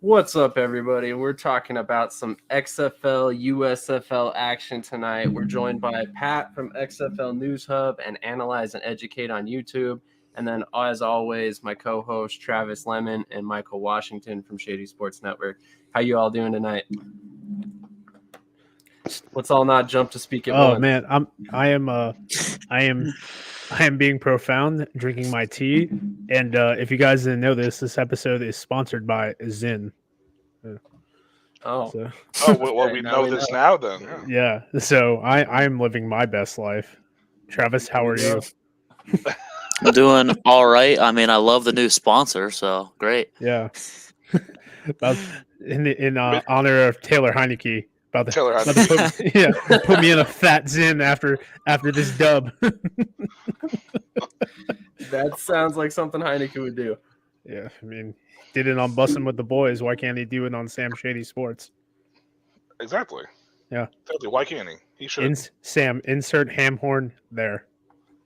What's up, everybody? We're talking about some XFL, USFL action tonight. We're joined by Pat from XFL News Hub and Analyze and Educate on YouTube. And then, as always, my co-host Travis Lemon and Michael Washington from Shady Sports Network. How you all doing tonight? Let's all not jump to speak at once. Oh man, I am being profound, drinking my tea, and if you guys didn't know this episode is sponsored by Zyn. Oh, Well, we know this now then. Yeah, so I am living my best life. Travis, how are you? I'm doing all right. I mean, I love the new sponsor, so great. Yeah. in honor of Taylor Heineke. Put me in a fat Zyn after this dub. That sounds like something Heineke would do. Yeah, I mean, did it on Bussin' with the Boys. Why can't he do it on Sam Shady Sports? Exactly. Yeah. Exactly. Why can't he? He should. Sam, insert ham horn there.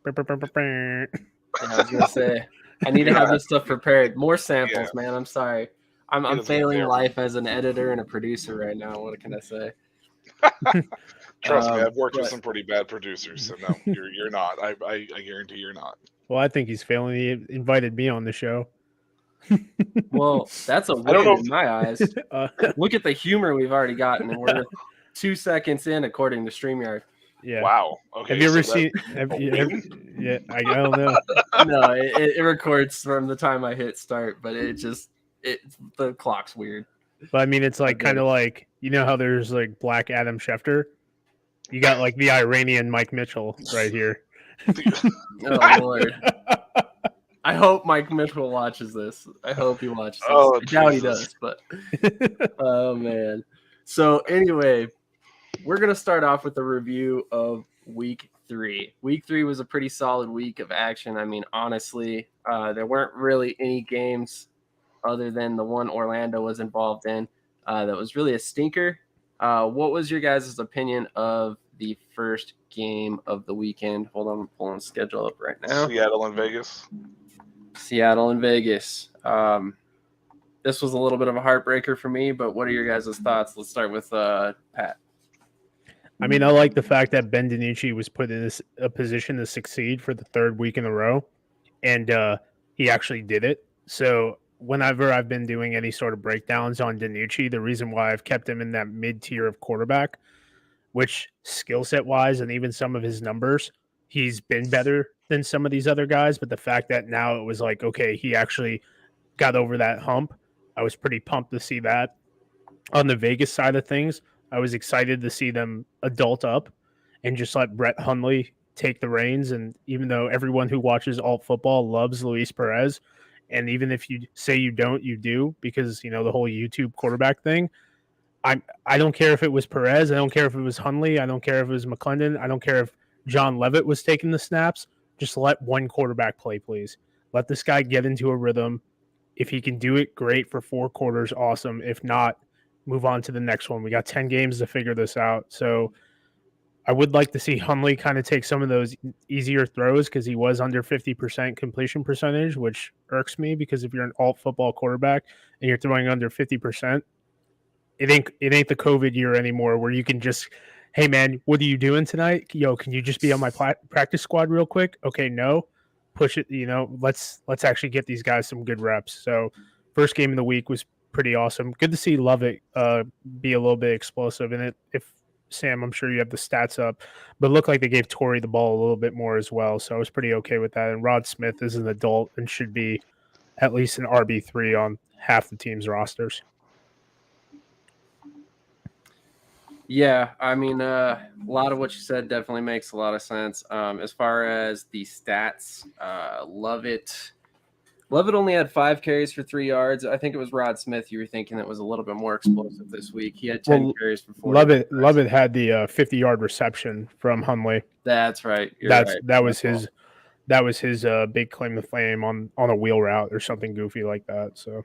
Yeah, I was gonna say, I need to have this stuff prepared. More samples, man. I'm sorry. I'm failing life as an editor and a producer right now. What can I say? Trust me, I've worked with some pretty bad producers, so no, you're not. I guarantee you're not. Well, I think he's failing. He invited me on the show. Well, that's a win in my eyes. Look at the humor we've already gotten, and we're 2 seconds in, according to StreamYard. Yeah. Wow. Okay. Have you ever seen? Yeah, I don't know. No, it records from the time I hit start, but the clock's weird. But I mean, it's like kind of like, you know how there's like Black Adam Schefter? You got like the Iranian Mike Mitchell right here. Oh Lord! I hope Mike Mitchell watches this. I hope he watches this. Oh, I doubt he does, but oh man. So anyway, we're gonna start off with a review of Week 3. Week 3 was a pretty solid week of action. I mean, honestly, there weren't really any games other than the one Orlando was involved in that was really a stinker. What was your guys' opinion of the first game of the weekend? Hold on, I'm pulling the schedule up right now. Seattle and Vegas. This was a little bit of a heartbreaker for me, but what are your guys' thoughts? Let's start with Pat. I mean, I like the fact that Ben DiNucci was put in a position to succeed for the third week in a row, and he actually did it. So whenever I've been doing any sort of breakdowns on DiNucci, the reason why I've kept him in that mid-tier of quarterback, which skill set wise and even some of his numbers, he's been better than some of these other guys. But the fact that now it was like, okay, he actually got over that hump, I was pretty pumped to see that. On the Vegas side of things, I was excited to see them adult up and just let Brett Hundley take the reins. And even though everyone who watches alt football loves Luis Perez, and even if you say you don't, you do, because, you know, the whole YouTube quarterback thing, I don't care if it was Perez. I don't care if it was Hundley. I don't care if it was McClendon. I don't care if John Levitt was taking the snaps. Just let one quarterback play, please. Let this guy get into a rhythm. If he can do it, great. For 4 quarters, awesome. If not, move on to the next one. We got 10 games to figure this out. So I would like to see Hundley kind of take some of those easier throws, because he was under 50% completion percentage, which irks me, because if you're an alt football quarterback and you're throwing under 50%, it ain't the COVID year anymore where you can just, hey man, what are you doing tonight? Yo, can you just be on my practice squad real quick? Okay, no, push it. You know, let's actually get these guys some good reps. So first game of the week was pretty awesome. Good to see Lovett be a little bit explosive in it. If Sam, I'm sure you have the stats up, but it looked like they gave Torrey the ball a little bit more as well. So I was pretty okay with that. And Rod Smith is an adult and should be at least an RB3 on half the team's rosters. Yeah, I mean, a lot of what you said definitely makes a lot of sense. As far as the stats, Lovett only had 5 carries for 3 yards. I think it was Rod Smith you were thinking that was a little bit more explosive this week. He had 10 carries for 4 yards. Lovett had the 50-yard reception from Hundley. That's right. That was his big claim to fame on a wheel route or something goofy like that. So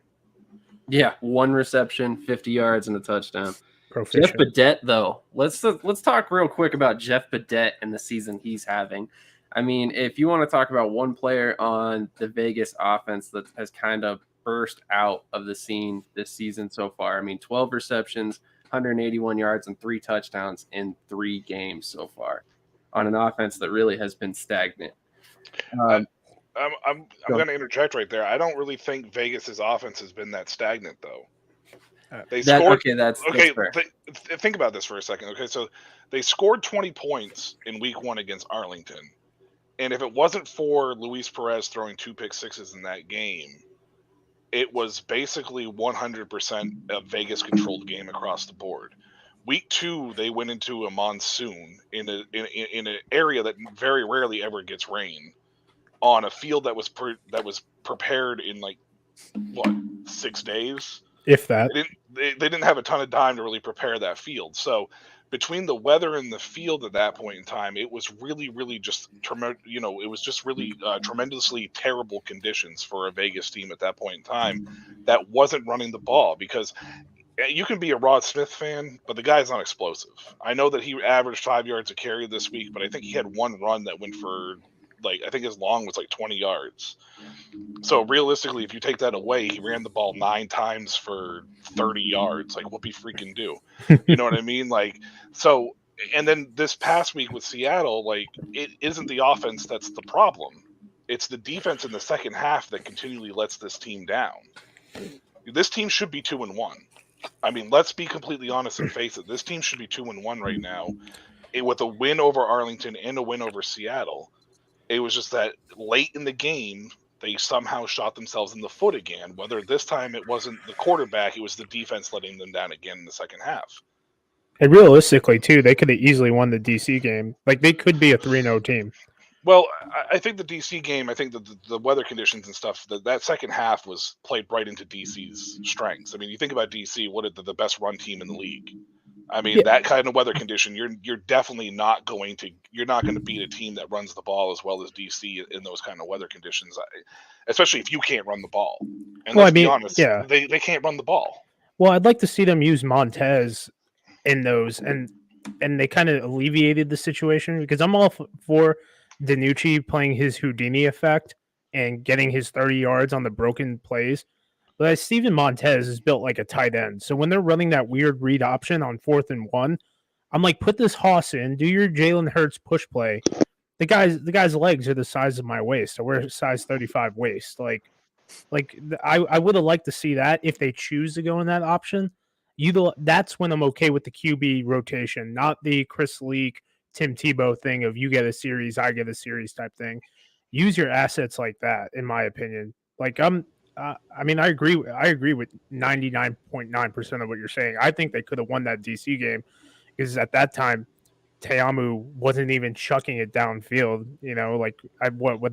yeah, 1 reception, 50 yards, and a touchdown. Proficient. Jeff Badette, though, let's talk real quick about Jeff Badette and the season he's having. I mean, if you want to talk about one player on the Vegas offense that has kind of burst out of the scene this season so far. I mean, 12 receptions, 181 yards, and 3 touchdowns in 3 games so far on an offense that really has been stagnant. I'm going to interject right there. I don't really think Vegas's offense has been that stagnant, though. They scored. That's fair. Think about this for a second. Okay, so they scored 20 points in week 1 against Arlington. And if it wasn't for Luis Perez throwing 2 pick sixes in that game, it was basically 100% a Vegas-controlled game across the board. Week 2, they went into a monsoon in an area that very rarely ever gets rain, on a field that was prepared in 6 days, if that. They didn't have a ton of time to really prepare that field. So between the weather and the field at that point in time, it was really, really just tremendously terrible conditions for a Vegas team at that point in time that wasn't running the ball. Because you can be a Rod Smith fan, but the guy's not explosive. I know that he averaged 5 yards a carry this week, but I think he had one run that went for I think his long was 20 yards. So realistically, if you take that away, he ran the ball 9 times for 30 yards. Whoopie freaking do. You know what I mean? So, and then this past week with Seattle, it isn't the offense that's the problem. It's the defense in the second half that continually lets this team down. This team should be 2-1. I mean, let's be completely honest and face it. This team should be 2-1 right now, with a win over Arlington and a win over Seattle. It was just that late in the game, they somehow shot themselves in the foot again. Whether this time it wasn't the quarterback, it was the defense letting them down again in the second half. And realistically, too, they could have easily won the DC game. They could be a 3-0 team. Well, I think the DC game, I think the weather conditions and stuff, that second half was played right into DC's strengths. I mean, you think about DC, what is the best run team in the league? I mean, that kind of weather condition, you're definitely not going to beat a team that runs the ball as well as DC in those kind of weather conditions, especially if you can't run the ball. And let's be honest, they can't run the ball. Well, I'd like to see them use Montez in those, and they kind of alleviated the situation, because I'm all for DiNucci playing his Houdini effect and getting his 30 yards on the broken plays. But Steven Montez is built like a tight end. So when they're running that weird read option on 4th and 1, I'm like, put this Hoss in, do your Jalen Hurts push play. The guy's legs are the size of my waist. I wear a size 35 waist. I would have liked to see that if they choose to go in that option. That's when I'm okay with the QB rotation, not the Chris Leak, Tim Tebow thing of you get a series, I get a series type thing. Use your assets like that, in my opinion. I agree with 99.9% of what you're saying. I think they could have won that DC game, because at that time, Teamu wasn't even chucking it downfield. They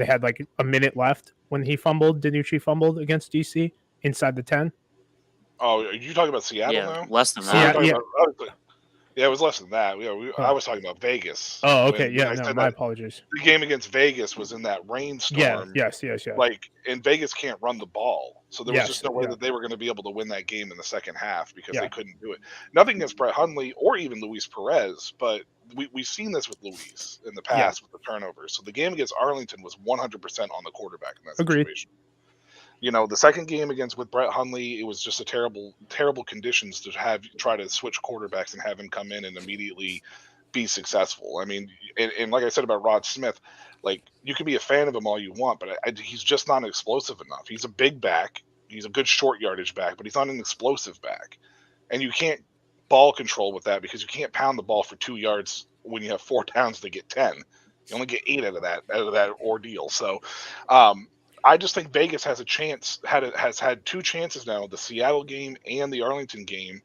had a minute left when he fumbled. DiNucci fumbled against DC inside the 10. Oh, are you talking about Seattle now? Less than that. Yeah, it was less than that. I was talking about Vegas. Oh, okay. My apologies. The game against Vegas was in that rainstorm. Yes. And Vegas can't run the ball. So there was just no way that they were going to be able to win that game in the second half, because they couldn't do it. Nothing against Brett Hundley or even Luis Perez, but we've seen this with Luis in the past with the turnovers. So the game against Arlington was 100% on the quarterback in that situation. The second game with Brett Hundley, it was just a terrible, terrible conditions to try to switch quarterbacks and have him come in and immediately be successful. I mean, and like I said about Rod Smith, you can be a fan of him all you want, but he's just not explosive enough. He's a big back. He's a good short yardage back, but he's not an explosive back. And you can't ball control with that, because you can't pound the ball for 2 yards when you have 4 downs to get 10. You only get 8 out of that ordeal. So, I just think Vegas has has had 2 chances now, the Seattle game and the Arlington game,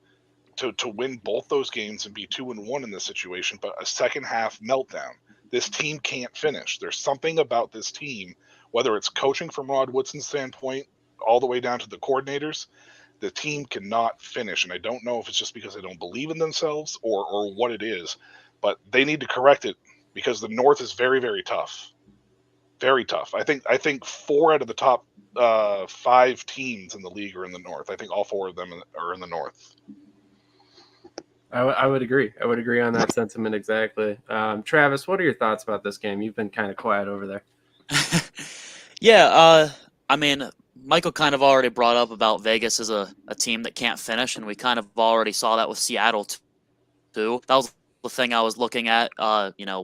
to win both those games and be 2-1 in this situation, but a second half meltdown. This team can't finish. There's something about this team, whether it's coaching from Rod Woodson's standpoint all the way down to the coordinators, the team cannot finish. And I don't know if it's just because they don't believe in themselves or what it is, but they need to correct it, because the North is very, very tough. Very tough. I think 4 out of the top 5 teams in the league are in the North. I think all 4 of them are in the North. I would agree. I would agree on that sentiment exactly. Travis, what are your thoughts about this game? You've been kind of quiet over there. Yeah, I mean, Michael kind of already brought up about Vegas as a team that can't finish, and we kind of already saw that with Seattle too. That was the thing I was looking at,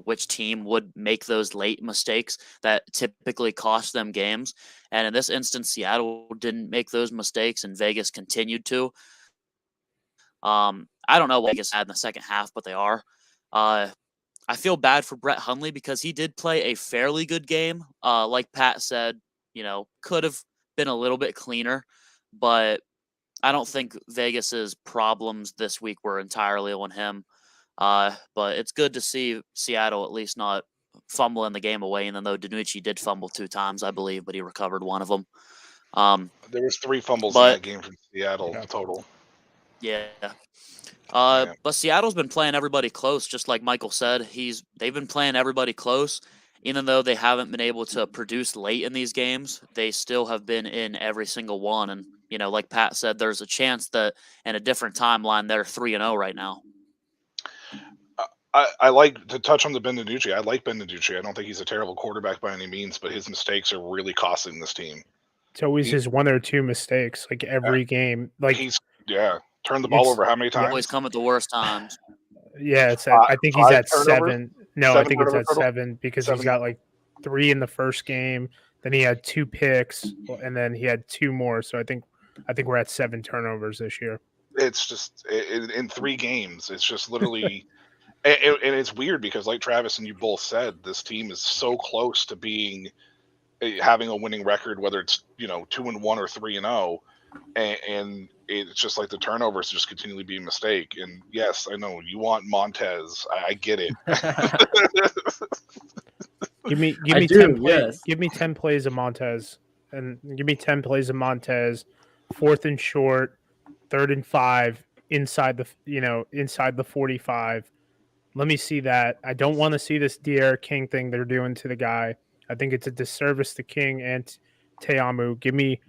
which team would make those late mistakes that typically cost them games. And in this instance, Seattle didn't make those mistakes, and Vegas continued to. I don't know what Vegas had in the second half, but they are. I feel bad for Brett Hundley because he did play a fairly good game. Like Pat said, could have been a little bit cleaner, but I don't think Vegas's problems this week were entirely on him. But it's good to see Seattle at least not fumbling the game away, even though DiNucci did fumble 2 times, I believe, but he recovered one of them. There was 3 fumbles in that game from Seattle total. Yeah. But Seattle's been playing everybody close, just like Michael said. They've been playing everybody close, even though they haven't been able to produce late in these games. They still have been in every single one, and like Pat said, there's a chance that in a different timeline they're 3-0 right now. I like to touch on the Ben DiNucci. I like Ben DiNucci. I don't think he's a terrible quarterback by any means, but his mistakes are really costing this team. It's always his 1 or 2 mistakes, like every game. Like he's turned the ball over how many times? Always come at the worst times. Yeah, it's I think he's at turnovers? 7. No, I think it's at total? 7 because 7. he's got like 3 in the first game. Then he had 2 picks, and then he had 2 more. So I think we're at 7 turnovers this year. It's just in 3 games. It's just literally, and it's weird because, like Travis and you both said, this team is so close to having a winning record, whether it's 2-1 or 3-0, and it's just like the turnovers just continually be a mistake. And yes, I know you want Montez. I get it. Give me 10 plays of Montez, and give me 10 plays of Montez. 4th and short, 3rd and 5 inside the 45. Let me see that. I don't want to see this De'Aaron King thing they're doing to the guy. I think it's a disservice to King and Te'amu. Give me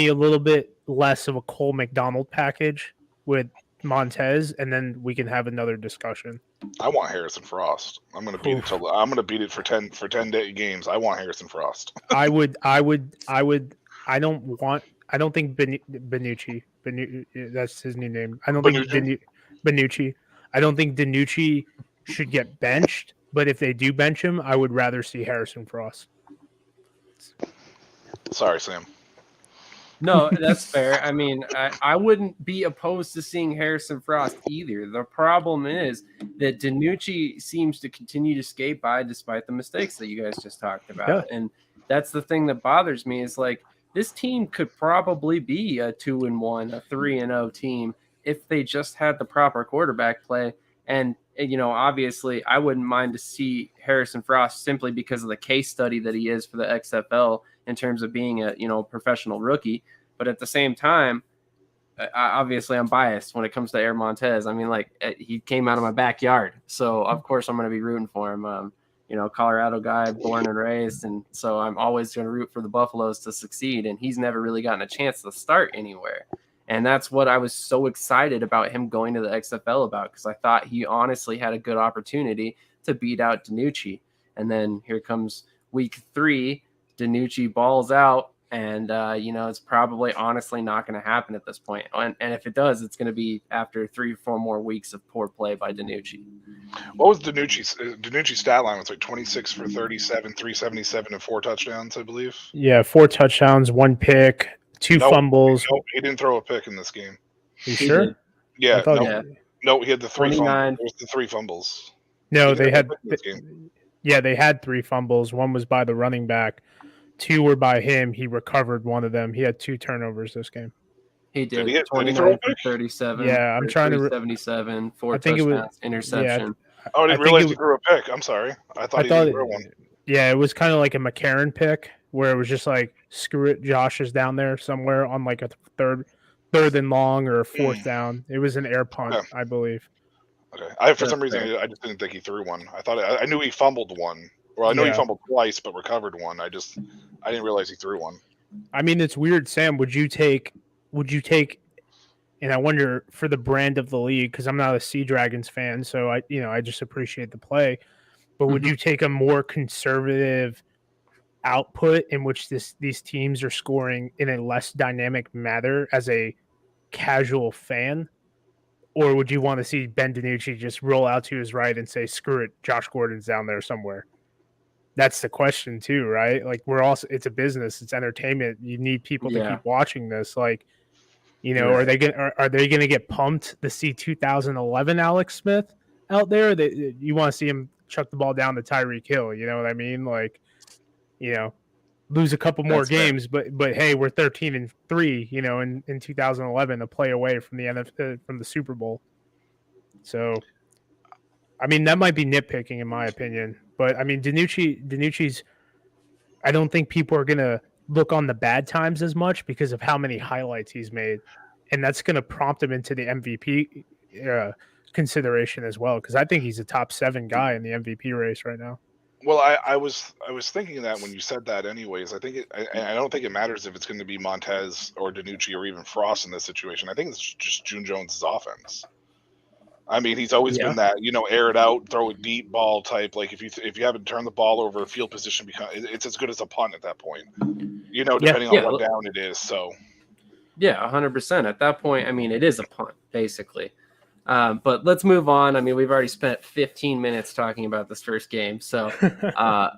a little bit less of a Cole McDonald package with Montez, and then we can have another discussion. I want Harrison Frost. I'm gonna beat it for 10 games. I want Harrison Frost. I don't think Benucci. That's his new name. I don't think Benucci. I don't think DiNucci should get benched, but if they do bench him, I would rather see Harrison Frost. Sorry, Sam. No, that's fair. I mean, I wouldn't be opposed to seeing Harrison Frost either. The problem is that DiNucci seems to continue to skate by despite the mistakes that you guys just talked about. Yeah. And that's the thing that bothers me is like this team could probably be a 2-1, a 3-0 team if they just had the proper quarterback play. And, obviously I wouldn't mind to see Harrison Frost simply because of the case study that he is for the XFL in terms of being a, professional rookie. But at the same time, obviously I'm biased when it comes to Air Montez. I mean, like he came out of my backyard. So of course I'm going to be rooting for him. Colorado guy, born and raised. And so I'm always going to root for the Buffaloes to succeed. And he's never really gotten a chance to start anywhere. And that's what I was so excited about him going to the XFL about, because I thought he honestly had a good opportunity to beat out DiNucci. And then here comes week 3, DiNucci balls out, and it's probably honestly not going to happen at this point. And if it does, it's going to be after 3 or 4 more weeks of poor play by DiNucci. What was DiNucci's stat line? It's like 26 for 37, 377, and 4 touchdowns, I believe. Yeah, 4 touchdowns, 1 pick. 2 fumbles. No, he didn't throw a pick in this game. You sure? Yeah. No, he had the 3 fumbles. It was the 3 fumbles. No, they had. They had 3 fumbles. 1 was by the running back. 2 were by him. He recovered 1 of them. He had 2 turnovers this game. He did. 29 for 37. Yeah, I'm trying to 77. 4 touchdowns, interception. Yeah, I didn't realize he threw a pick. I'm sorry. I thought he didn't throw one. Yeah, it was kind of like a McCarron pick, where it was just like, screw it, Josh is down there somewhere on like a third and long or a 4th down. It was an air punt, I believe. Okay. For some reason, I just didn't think he threw one. I knew he fumbled 1. Well, I know he fumbled twice, but recovered 1. I didn't realize he threw 1. I mean, it's weird, Sam. Would you take, and I wonder for the brand of the league, because I'm not a Sea Dragons fan, so I just appreciate the play. But would you take a more conservative output in which these teams are scoring in a less dynamic manner as a casual fan? Or would you want to see Ben DiNucci just roll out to his right and say, screw it, Josh Gordon's down there somewhere? That's the question too, right? Like it's a business, it's entertainment. You need people to keep watching this. Like, are they gonna get pumped to see 2011 Alex Smith out there? That you want to see him chuck the ball down to Tyreek Hill? You know what I mean? Like, lose a couple more games, but hey, we're 13-3, in 2011, a play away from from the Super Bowl. So, I mean, that might be nitpicking in my opinion, but I mean, DiNucci's. I don't think people are gonna look on the bad times as much because of how many highlights he's made, and that's gonna prompt him into the MVP consideration as well. Because I think he's a top 7 guy in the MVP race right now. Well, I was thinking that when you said that. Anyways, I don't think it matters if it's going to be Montez or DiNucci or even Frost in this situation. I think it's just June Jones' offense. I mean, he's always been that air it out, throw a deep ball type. Like if you haven't turned the ball over, field position it's as good as a punt at that point. Depending on what down it is. So. Yeah, 100%. At that point, I mean, it is a punt basically. But let's move on. I mean, we've already spent 15 minutes talking about this first game. So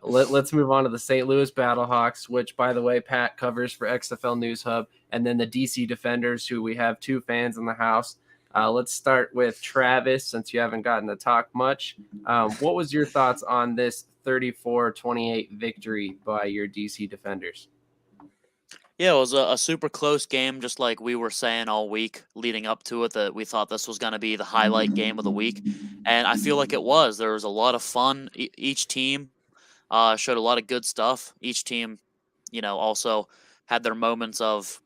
let's move on to the St. Louis Battlehawks, which, by the way, Pat covers for XFL News Hub, and then the DC Defenders, who we have 2 fans in the house. Let's start with Travis, since you haven't gotten to talk much. What was your thoughts on this 34-28 victory by your DC Defenders? Yeah, it was a super close game, just like we were saying all week leading up to it, that we thought this was going to be the highlight game of the week. And I feel like it was. There was a lot of fun. Each team showed a lot of good stuff. Each team, also had their moments of,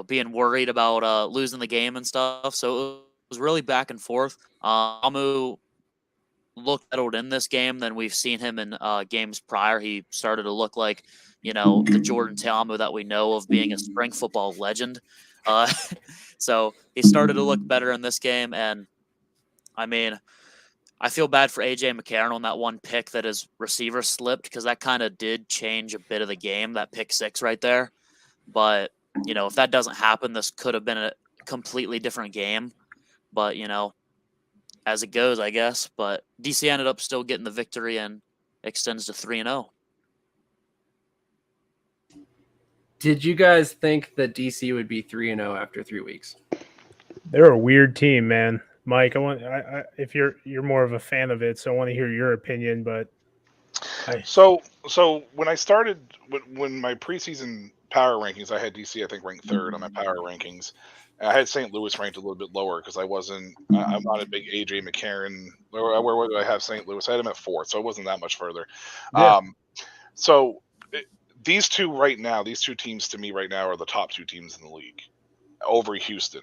being worried about losing the game and stuff. So it was really back and forth. Amu looked settled in this game than we've seen him in games prior. He started to look like the Jordan Ta'amu that we know of being a spring football legend. So he started to look better in this game. And I mean, I feel bad for AJ McCarron on that one pick that his receiver slipped, because that kind of did change a bit of the game, that pick 6 right there. But, if that doesn't happen, this could have been a completely different game. But, as it goes, I guess. But DC ended up still getting the victory and extends to 3-0. Did you guys think that DC would be 3-0 after 3 weeks? They're a weird team, man. Mike, if you're more of a fan of it, so I want to hear your opinion. But so when I started when my preseason power rankings, I had DC I think ranked 3rd on my power rankings. I had St. Louis ranked a little bit lower because I'm not a big AJ McCarron. Where do I have St. Louis? I had him at 4th, so it wasn't that much further. Yeah. These two teams to me right now are the top 2 teams in the league over Houston.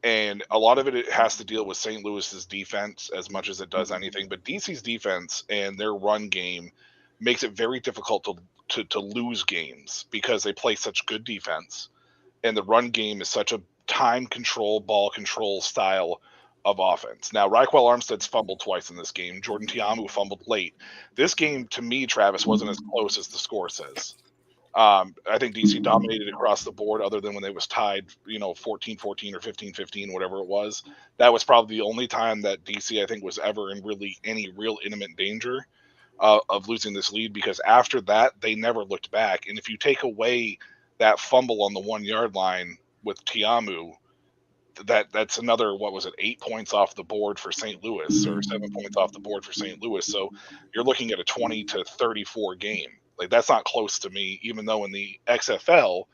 And a lot of it has to deal with St. Louis's defense as much as it does anything. But DC's defense and their run game makes it very difficult to lose games because they play such good defense. And the run game is such a time control, ball control style of offense. Now, Raquel Armstead's fumbled twice in this game. Jordan Ta'amu fumbled late. This game, to me, Travis, wasn't as close as the score says. I think DC dominated across the board, other than when they was tied, 14-14 or 15-15, whatever it was. That was probably the only time that DC, I think, was ever in really any real imminent danger of losing this lead, because after that, they never looked back. And if you take away that fumble on the 1-yard line with Ta'amu, that's another, 8 points off the board for St. Louis, or 7 points off the board for St. Louis. So you're looking at a 20-34 game. Like, that's not close to me, even though in the XFL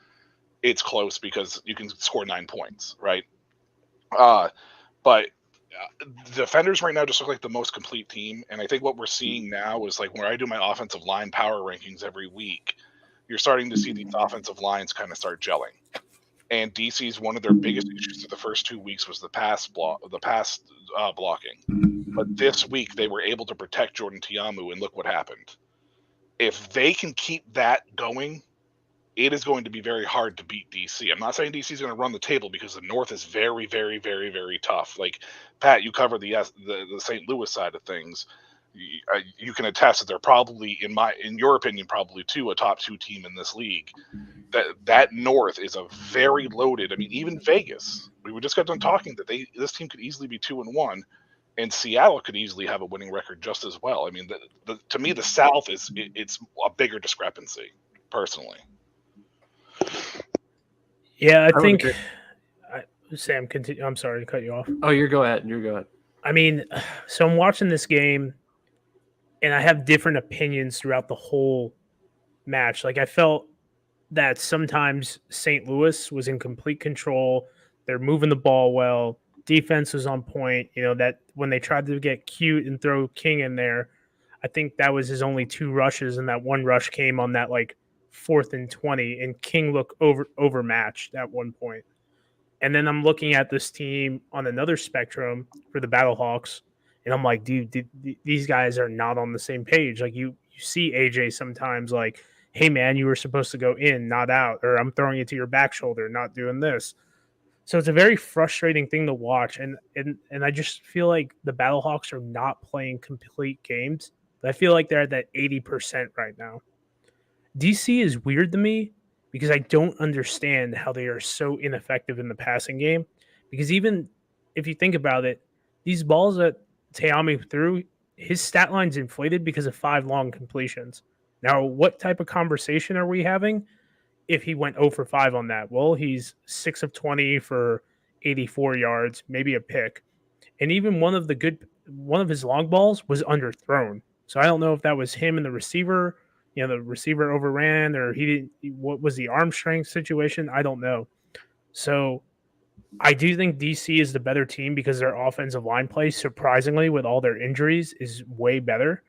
it's close because you can score 9 points, right? But defenders right now just look like the most complete team. And I think what we're seeing now is, like, when I do my offensive line power rankings every week, you're starting to see these offensive lines kind of start gelling. And DC's one of their biggest issues through the first 2 weeks was the pass blocking. But this week they were able to protect Jordan Ta'amu, and look what happened. If they can keep that going, it is going to be very hard to beat DC. I'm not saying DC is going to run the table, because the North is very, very, very, very tough. Like, Pat, you cover the St. Louis side of things. you can attest that they're probably, in your opinion, probably a top 2 team in this league. That North is a very loaded. I mean, even Vegas. We just got done talking that this team could easily be 2-1, and Seattle could easily have a winning record just as well. I mean, to me, the South it's a bigger discrepancy, personally. Yeah, I think. Sam, continue. I'm sorry to cut you off. Oh, you go ahead. I mean, so I'm watching this game, and I have different opinions throughout the whole match. Like, I felt that sometimes St. Louis was in complete control. They're moving the ball well. Defense was on point. You know, that when they tried to get cute and throw King in there, I think that was his only 2 rushes, and that one rush came on that, like, 4th and 20, and King looked overmatched at one point. And then I'm looking at this team on another spectrum for the Battlehawks, and I'm like, dude, these guys are not on the same page. Like, you see AJ sometimes like, hey, man, you were supposed to go in, not out, or I'm throwing it to your back shoulder, not doing this. So it's a very frustrating thing to watch, and I just feel like the Battlehawks are not playing complete games. I feel like they're at that 80% right now. DC is weird to me because I don't understand how they are so ineffective in the passing game. Because even if you think about it, these balls that Te'amu threw, his stat line's inflated because of 5 long completions. Now, what type of conversation are we having if he went 0 for 5 on that? Well, he's 6 of 20 for 84 yards, maybe a pick. And even one of his long balls was underthrown. So I don't know if that was him and the receiver. You know, the receiver overran, or he didn't. What was the arm strength situation? I don't know. So I do think DC is the better team because their offensive line play, surprisingly, with all their injuries, is way better.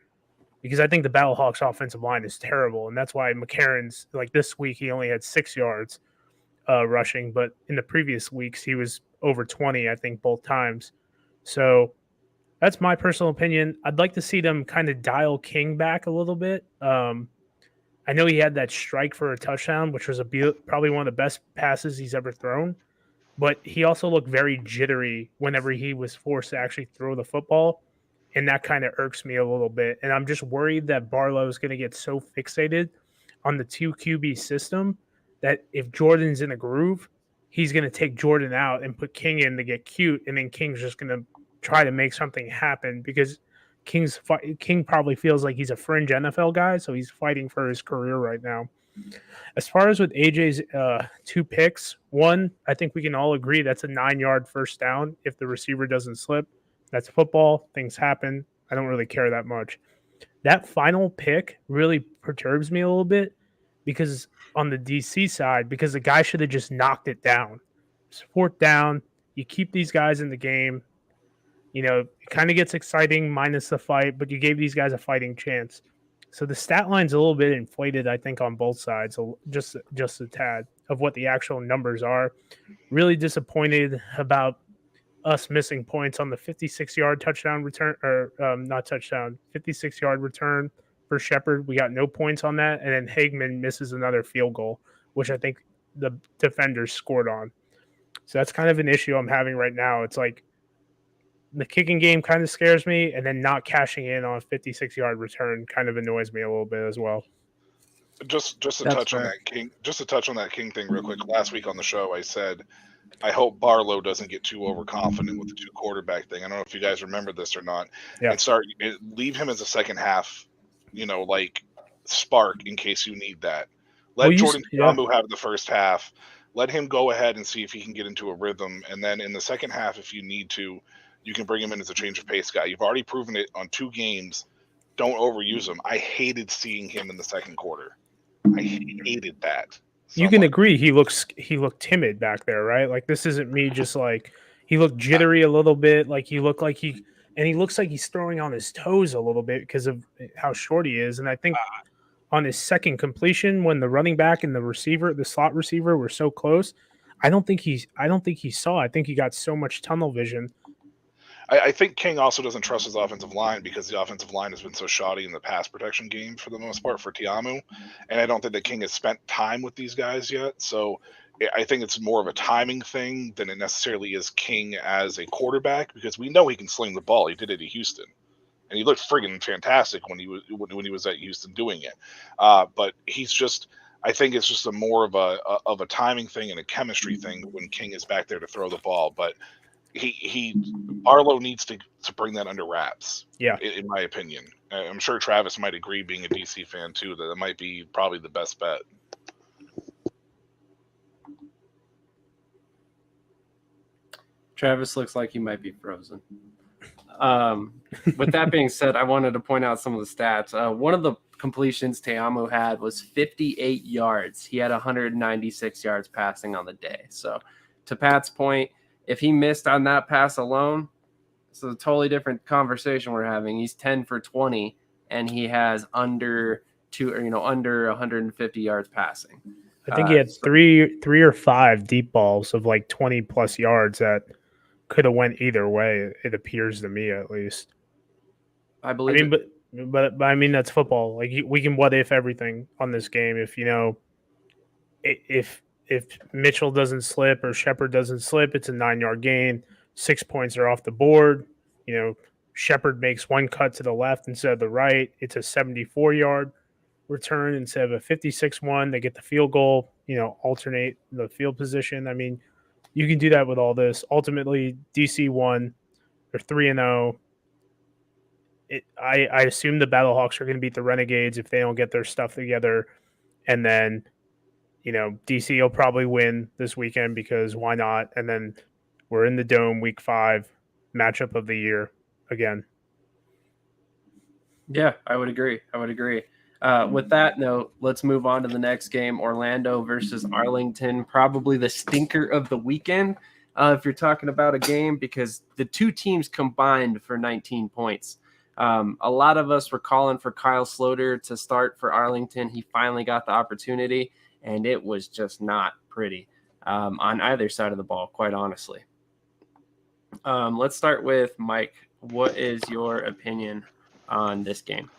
Because I think the Battlehawks offensive line is terrible, and that's why McCarron's, like, this week he only had 6 yards rushing, but in the previous weeks he was over 20, I think, both times. So that's my personal opinion. I'd like to see them kind of dial King back a little bit. I know he had that strike for a touchdown, which was probably one of the best passes he's ever thrown. But he also looked very jittery whenever he was forced to actually throw the football. And that kind of irks me a little bit. And I'm just worried that Barlow is going to get so fixated on the 2 QB system that if Jordan's in a groove, he's going to take Jordan out and put King in to get cute. And then King's just going to try to make something happen because King probably feels like he's a fringe NFL guy, so he's fighting for his career right now. As far as with AJ's 2 picks, one, I think we can all agree that's a 9-yard first down if the receiver doesn't slip. That's football. Things happen. I don't really care that much. That final pick really perturbs me a little bit because on the DC side, because the guy should have just knocked it down. It's 4th down. You keep these guys in the game. You know, it kind of gets exciting minus the fight, but you gave these guys a fighting chance. So the stat line's a little bit inflated, I think, on both sides, just a tad of what the actual numbers are. Really disappointed about us missing points on the 56-yard touchdown return, or not touchdown, 56-yard return for Shepard. We got no points on that, and then Hagman misses another field goal, which I think the defenders scored on. So that's kind of an issue I'm having right now. It's like the kicking game kind of scares me, and then not cashing in on a 56-yard return kind of annoys me a little bit as well. Just to touch on that King thing real quick. Last week on the show, I said I hope Barlow doesn't get too overconfident with the 2 quarterback thing. I don't know if you guys remember this or not. Yeah. And leave him as a second half, like spark in case you need that. Let Jordan Te'amu have the first half. Let him go ahead and see if he can get into a rhythm. And then in the second half, if you need to, you can bring him in as a change of pace guy. You've already proven it on 2 games. Don't overuse him. I hated seeing him in the second quarter. I hated that. You can agree he looked timid back there, right? Like, this isn't me just like he looked jittery a little bit. Like, he looked like he looks like he's throwing on his toes a little bit because of how short he is. And I think on his second completion, when the running back and the slot receiver were so close, I don't think he saw. I think he got so much tunnel vision. I think King also doesn't trust his offensive line because the offensive line has been so shoddy in the pass protection game for the most part for Te'amu. And I don't think that King has spent time with these guys yet. So I think it's more of a timing thing than it necessarily is King as a quarterback because we know he can sling the ball. He did it at Houston. and he looked friggin' fantastic when he was at Houston doing it. But he's just, I think it's just more of a timing thing and a chemistry thing when King is back there to throw the ball. But Arlo needs to bring that under wraps. Yeah, in my opinion. I'm sure Travis might agree, being a DC fan too, that it might be probably the best bet. Travis looks like he might be frozen. With that being said, I wanted to point out some of the stats. One of the completions Te'amu had was 58 yards. He had 196 yards passing on the day. So to Pat's point, if he missed on that pass alone, it's a totally different conversation we're having. He's 10 for 20, and he has under 150 yards passing. I think he had three or five deep balls of like 20 plus yards that could have went either way. It appears to me, at least. I believe. I mean, but I mean, that's football. Like, we can what if everything on this game. If Mitchell doesn't slip or Shepard doesn't slip, it's a 9-yard gain. 6 points are off the board. Shepard makes one cut to the left instead of the right. It's a 74-yard return instead of a 56-1. They get the field goal, alternate the field position. I mean, you can do that with all this. Ultimately, DC won. They're 3-0. I assume the Battlehawks are going to beat the Renegades if they don't get their stuff together. And then, DC will probably win this weekend because why not? And then we're in the Dome week 5, matchup of the year again. Yeah, I would agree. With that note, let's move on to the next game, Orlando versus Arlington, probably the stinker of the weekend if you're talking about a game, because the two teams combined for 19 points. A lot of us were calling for Kyle Sloter to start for Arlington. He finally got the opportunity, and it was just not pretty on either side of the ball, quite honestly. Let's start with Mike. What is your opinion on this game?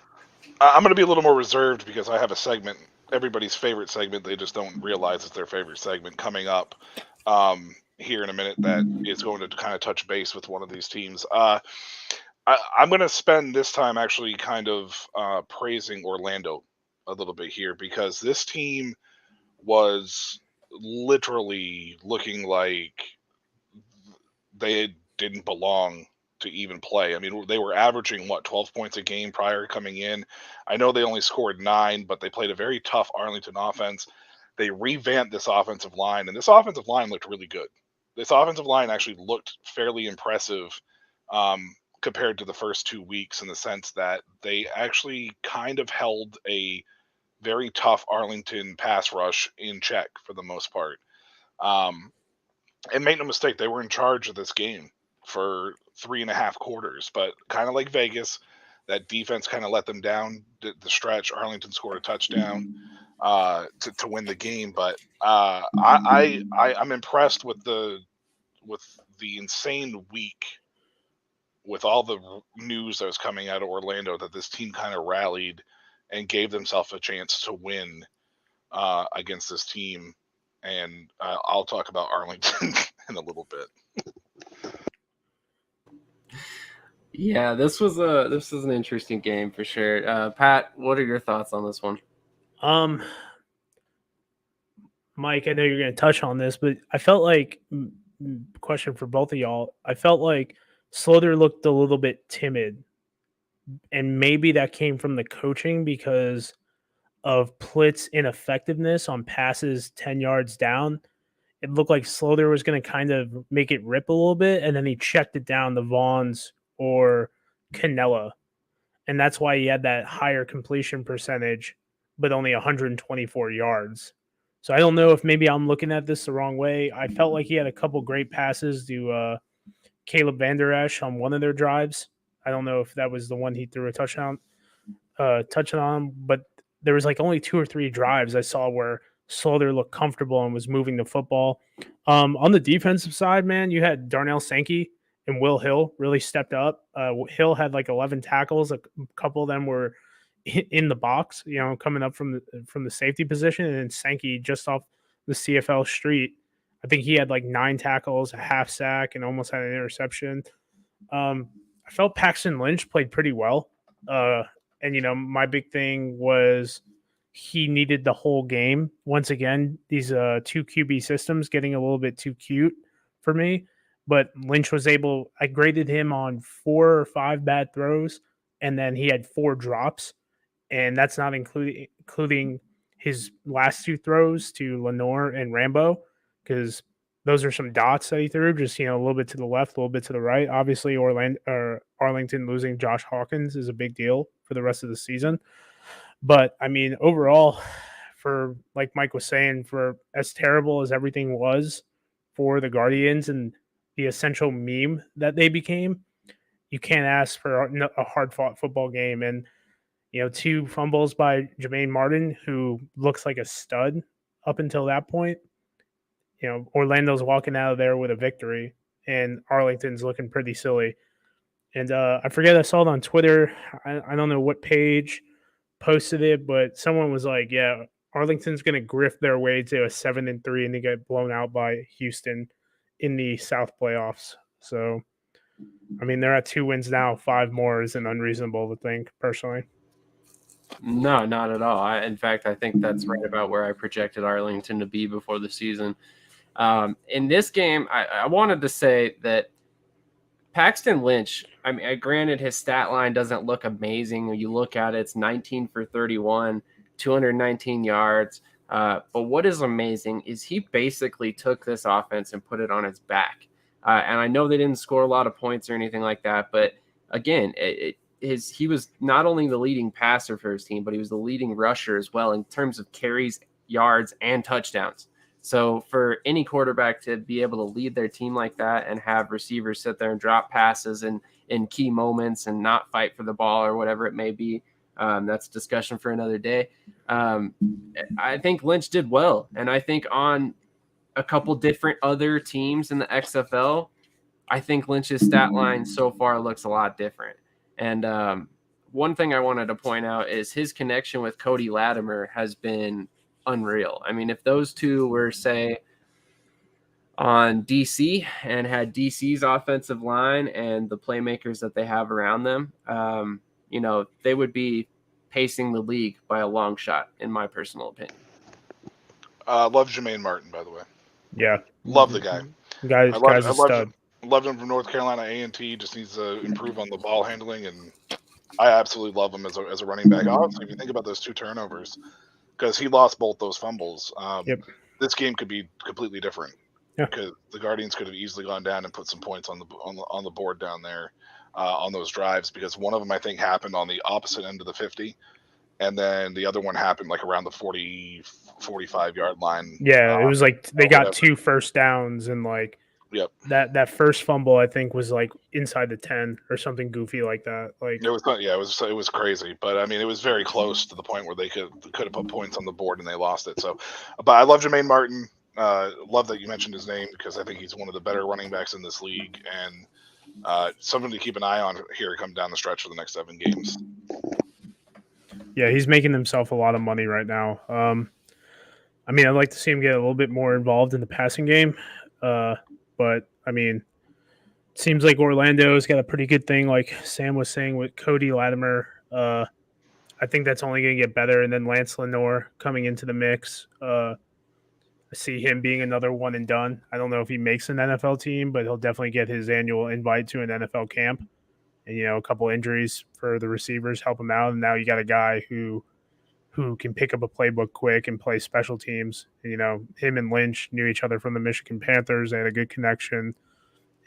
I'm going to be a little more reserved because I have a segment, everybody's favorite segment. They just don't realize it's their favorite segment coming up here in a minute that is going to kind of touch base with one of these teams. I'm going to spend this time actually kind of praising Orlando a little bit here, because this team was literally looking like they didn't belong to even play. I mean, they were averaging 12 points a game prior to coming in. I know they only scored 9, but they played a very tough Arlington offense. They revamped this offensive line, and this offensive line looked really good. This offensive line actually looked fairly impressive compared to the first 2 weeks, in the sense that they actually kind of held a very tough Arlington pass rush in check for the most part. And make no mistake, they were in charge of this game for 3.5 quarters, but kind of like Vegas, that defense kind of let them down. The stretch, Arlington scored a touchdown to win the game, but I'm impressed with the insane week, with all the news that was coming out of Orlando, that this team kind of rallied and gave themselves a chance to win against this team. And I'll talk about Arlington in a little bit. Yeah, this was an interesting game for sure. Pat, what are your thoughts on this one? Mike, I know you're going to touch on this, but I felt like, question for both of y'all, I felt like Sloter looked a little bit timid, and maybe that came from the coaching because of Plitt's ineffectiveness on passes 10 yards down. It looked like Sloter was going to kind of make it rip a little bit, and then he checked it down to Vaughns or Canella. And that's why he had that higher completion percentage, but only 124 yards. So I don't know if maybe I'm looking at this the wrong way. I felt like he had a couple great passes to Caleb Van Der Esch on one of their drives. I don't know if that was the one he threw a touchdown on, but there was like only 2 or 3 drives I saw where Sloter looked comfortable and was moving the football. On the defensive side, man, you had Darnell Sankey and Will Hill really stepped up. Hill had like 11 tackles. A couple of them were in the box, coming up from the safety position, and then Sankey just off the CFL street. I think he had like 9 tackles, a half sack, and almost had an interception. I I felt Paxton Lynch played pretty well. And, you know, my big thing was he needed the whole game. Once again, these 2 QB systems getting a little bit too cute for me. But Lynch was able, I graded him on 4 or 5 bad throws, and then he had 4 drops. And that's not including his last 2 throws to Lenore and Rambo, because those are some dots that he threw, just, you know, a little bit to the left, a little bit to the right. Obviously, Arlington losing Josh Hawkins is a big deal for the rest of the season. But, I mean, overall, for, like Mike was saying, for as terrible as everything was for the Guardians and the essential meme that they became, you can't ask for a hard-fought football game. And, you know, 2 fumbles by Jermaine Martin, who looks like a stud up until that point. You know, Orlando's walking out of there with a victory, and Arlington's looking pretty silly. And I forget, I saw it on Twitter. I don't know what page posted it, but someone was like, yeah, Arlington's going to grift their way to a 7-3 and they get blown out by Houston in the South playoffs. So, I mean, they're at 2 wins now. 5 more isn't unreasonable to think, personally. No, not at all. In fact, I think that's right about where I projected Arlington to be before the season. In this game, I wanted to say that Paxton Lynch, I mean, granted, his stat line doesn't look amazing. When you look at it, it's 19 for 31, 219 yards. But what is amazing is he basically took this offense and put it on his back. And I know they didn't score a lot of points or anything like that, but again, he was not only the leading passer for his team, but he was the leading rusher as well in terms of carries, yards, and touchdowns. So for any quarterback to be able to lead their team like that and have receivers sit there and drop passes in key moments and not fight for the ball or whatever it may be, that's discussion for another day. I think Lynch did well. And I think on a couple different other teams in the XFL, I think Lynch's stat line so far looks a lot different. And one thing I wanted to point out is his connection with Cody Latimer has been unreal. I mean, if those two were, say, on DC and had DC's offensive line and the playmakers that they have around them, you know, they would be pacing the league by a long shot, in my personal opinion. Love Jermaine Martin, by the way. Yeah. Love the guy. Guy's a stud. Loved him from North Carolina A&T. Just needs to improve on the ball handling, and I absolutely love him as a running back. Honestly, if you think about those 2 turnovers, because he lost both those fumbles, this game could be completely different. Yeah. Because the Guardians could have easily gone down and put some points on the board down there on those drives, because one of them I think happened on the opposite end of the 50, and then the other one happened like around the 45 yard line. Yeah, it was like they got 2 first downs, and like that first fumble I think was like inside the 10 or something goofy like that. Like it was crazy, but I mean it was very close to the point where they could have put points on the board and they lost it. So, but I love Jermaine Martin. Love that you mentioned his name, because I think he's one of the better running backs in this league, and something to keep an eye on here come down the stretch for the next 7 games. Yeah, he's making himself a lot of money right now. I mean, I'd like to see him get a little bit more involved in the passing game. But, I mean, it seems like Orlando's got a pretty good thing, like Sam was saying, with Cody Latimer. I think that's only going to get better. And then Lance Lenore coming into the mix. I see him being another one and done. I don't know if he makes an NFL team, but he'll definitely get his annual invite to an NFL camp. And, you know, a couple injuries for the receivers help him out. And now you got a guy who can pick up a playbook quick and play special teams. And, you know, him and Lynch knew each other from the Michigan Panthers. They had a good connection,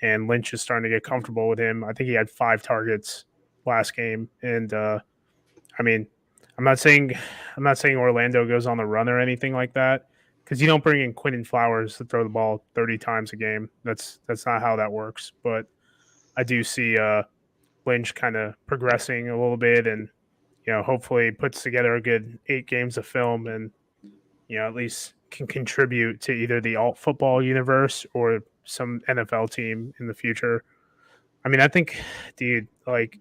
and Lynch is starting to get comfortable with him. I think he had 5 targets last game. And, I mean, I'm not saying Orlando goes on the run or anything like that, because you don't bring in Quinton Flowers to throw the ball 30 times a game. That's not how that works. But I do see Lynch kind of progressing a little bit, and, you know, hopefully puts together a good 8 games of film and, you know, at least can contribute to either the alt football universe or some NFL team in the future. I mean, I think, dude, like,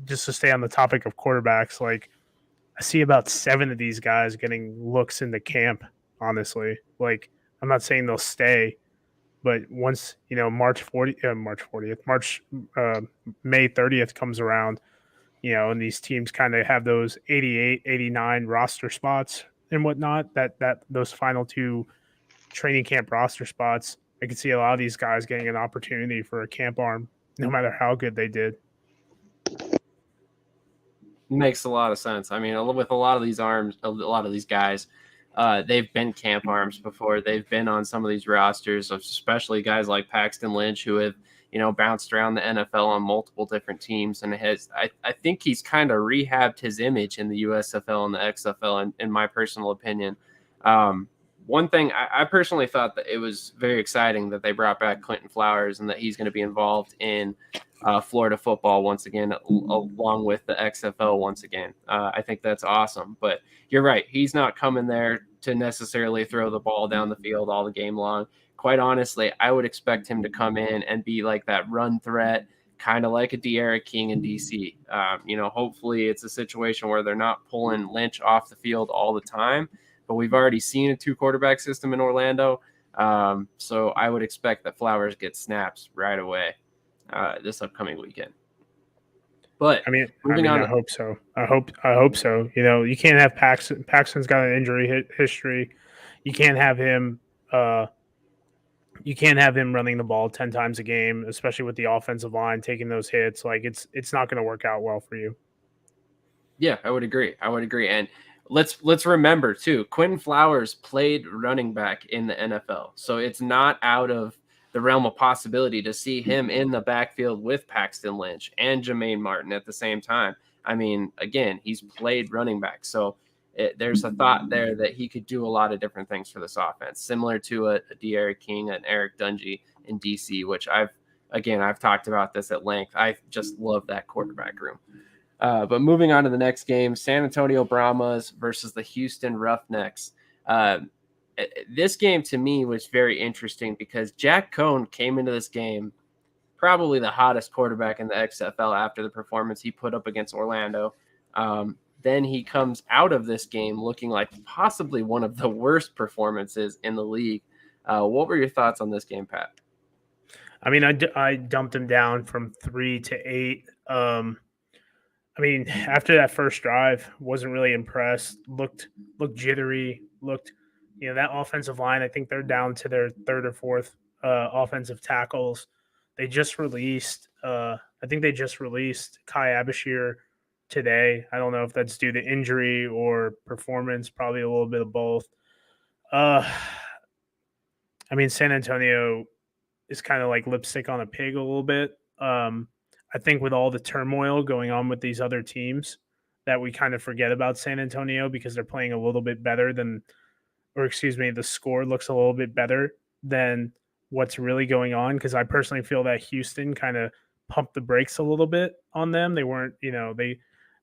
just to stay on the topic of quarterbacks, like, I see about 7 of these guys getting looks in the camp, honestly. Like, I'm not saying they'll stay, But once, May 30th comes around, and these teams kind of have those 88, 89 roster spots and whatnot, that those final 2 training camp roster spots, I could see a lot of these guys getting an opportunity for a camp arm, no matter how good they did. Makes a lot of sense. I mean, with a lot of these arms, a lot of these guys, they've been camp arms before. They've been on some of these rosters, especially guys like Paxton Lynch, who have, bounced around the NFL on multiple different teams. And I think he's kind of rehabbed his image in the USFL and the XFL, in my personal opinion. One thing I personally thought that it was very exciting that they brought back Quinton Flowers and that he's going to be involved in Florida football once again, along with the XFL once again. I think that's awesome. But you're right. He's not coming there to necessarily throw the ball down the field all the game long. Quite honestly, I would expect him to come in and be like that run threat, kind of like a De'Ara King in DC. Hopefully it's a situation where they're not pulling Lynch off the field all the time. But we've already seen a 2-quarterback system in Orlando. So I would expect that Flowers gets snaps right away this upcoming weekend. But moving on. I hope so. I hope so. You can't have Paxton. Paxton's got an injury history. You can't have him running the ball 10 times a game, especially with the offensive line taking those hits. Like it's not going to work out well for you. Yeah, I would agree. And let's remember too, Quinton Flowers played running back in the NFL. So it's not out of the realm of possibility to see him in the backfield with Paxton Lynch and Jermaine Martin at the same time. I mean, again, he's played running back. So there's a thought there that he could do a lot of different things for this offense, similar to a De'Ara King and Eric Dungy in DC, which I've talked about this at length. I just love that quarterback room. But moving on to the next game, San Antonio Brahmas versus the Houston Roughnecks. This game to me was very interesting because Jack Cohn came into this game probably the hottest quarterback in the XFL after the performance he put up against Orlando. Then he comes out of this game looking like possibly one of the worst performances in the league. What were your thoughts on this game, Pat? I mean, I dumped him down from 3 to 8. After that first drive, wasn't really impressed. Looked jittery. That offensive line, I think they're down to their 3rd or 4th offensive tackles. They just released, Kai Abashir today. I don't know if that's due to injury or performance, probably a little bit of both. San Antonio is kind of like lipstick on a pig a little bit. I think with all the turmoil going on with these other teams that we kind of forget about San Antonio because they're playing a little bit better the score looks a little bit better than what's really going on. Because I personally feel that Houston kind of pumped the brakes a little bit on them. They weren't,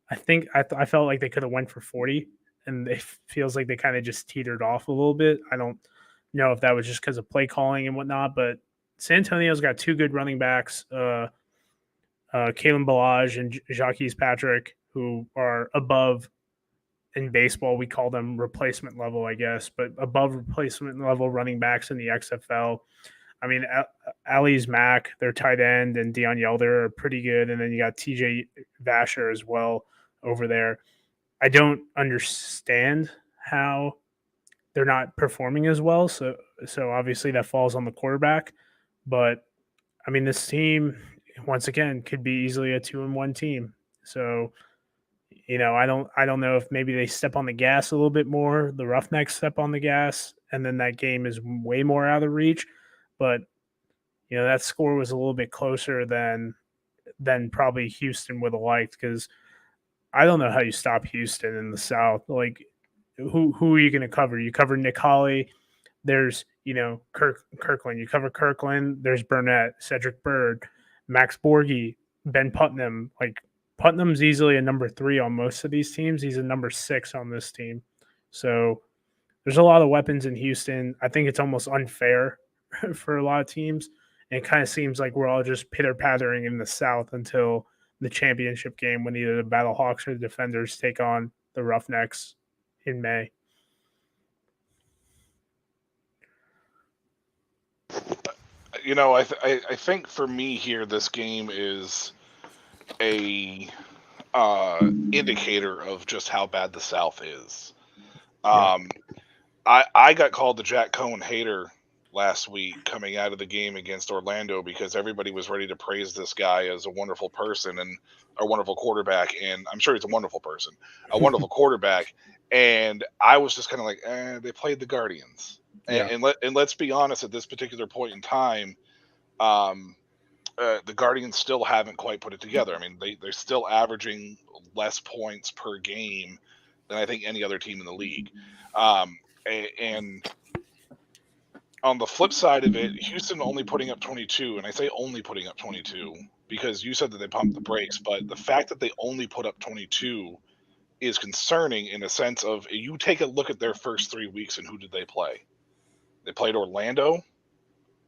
I felt like they could have went for 40 and it feels like they kind of just teetered off a little bit. I don't know if that was just because of play calling and whatnot, but San Antonio's got 2 good running backs, Kalen Balaj and Jacques Patrick, who are above in baseball. We call them replacement level, I guess, but above replacement level running backs in the XFL. Ali's Mack, their tight end, and Deion Yelder are pretty good. And then you got TJ Vasher as well over there. I don't understand how they're not performing as well. So obviously that falls on the quarterback. But, this team, once again, could be easily a 2-1 team. So, I don't know if maybe they step on the gas a little bit more. The Roughnecks step on the gas, and then that game is way more out of reach. But, that score was a little bit closer than probably Houston would have liked, because I don't know how you stop Houston in the South. Like, who are you going to cover? You cover Nick Hawley. There's, Kirkland. You cover Kirkland. There's Burnett, Cedric Bird, Max Borghi, Ben Putnam. Like, Putnam's easily a number 3 on most of these teams. He's a number 6 on this team. So there's a lot of weapons in Houston. I think it's almost unfair for a lot of teams. And it kind of seems like we're all just pitter-pattering in the South until the championship game when either the Battlehawks or the Defenders take on the Roughnecks in May. I think for me here, this game is a indicator of just how bad the South is. I got called the Jack Cohn hater last week coming out of the game against Orlando because everybody was ready to praise this guy as a wonderful person and a wonderful quarterback, and I'm sure he's a wonderful person, a wonderful quarterback, and I was just kind of like, they played the Guardians, and let's be honest, at this particular point in time, the Guardians still haven't quite put it together. I mean, they're still averaging less points per game than I think any other team in the league. And on the flip side of it, Houston only putting up 22, and I say only putting up 22 because you said that they pumped the brakes, but the fact that they only put up 22 is concerning in a sense of you take a look at their first 3 weeks and who did they play? They played Orlando,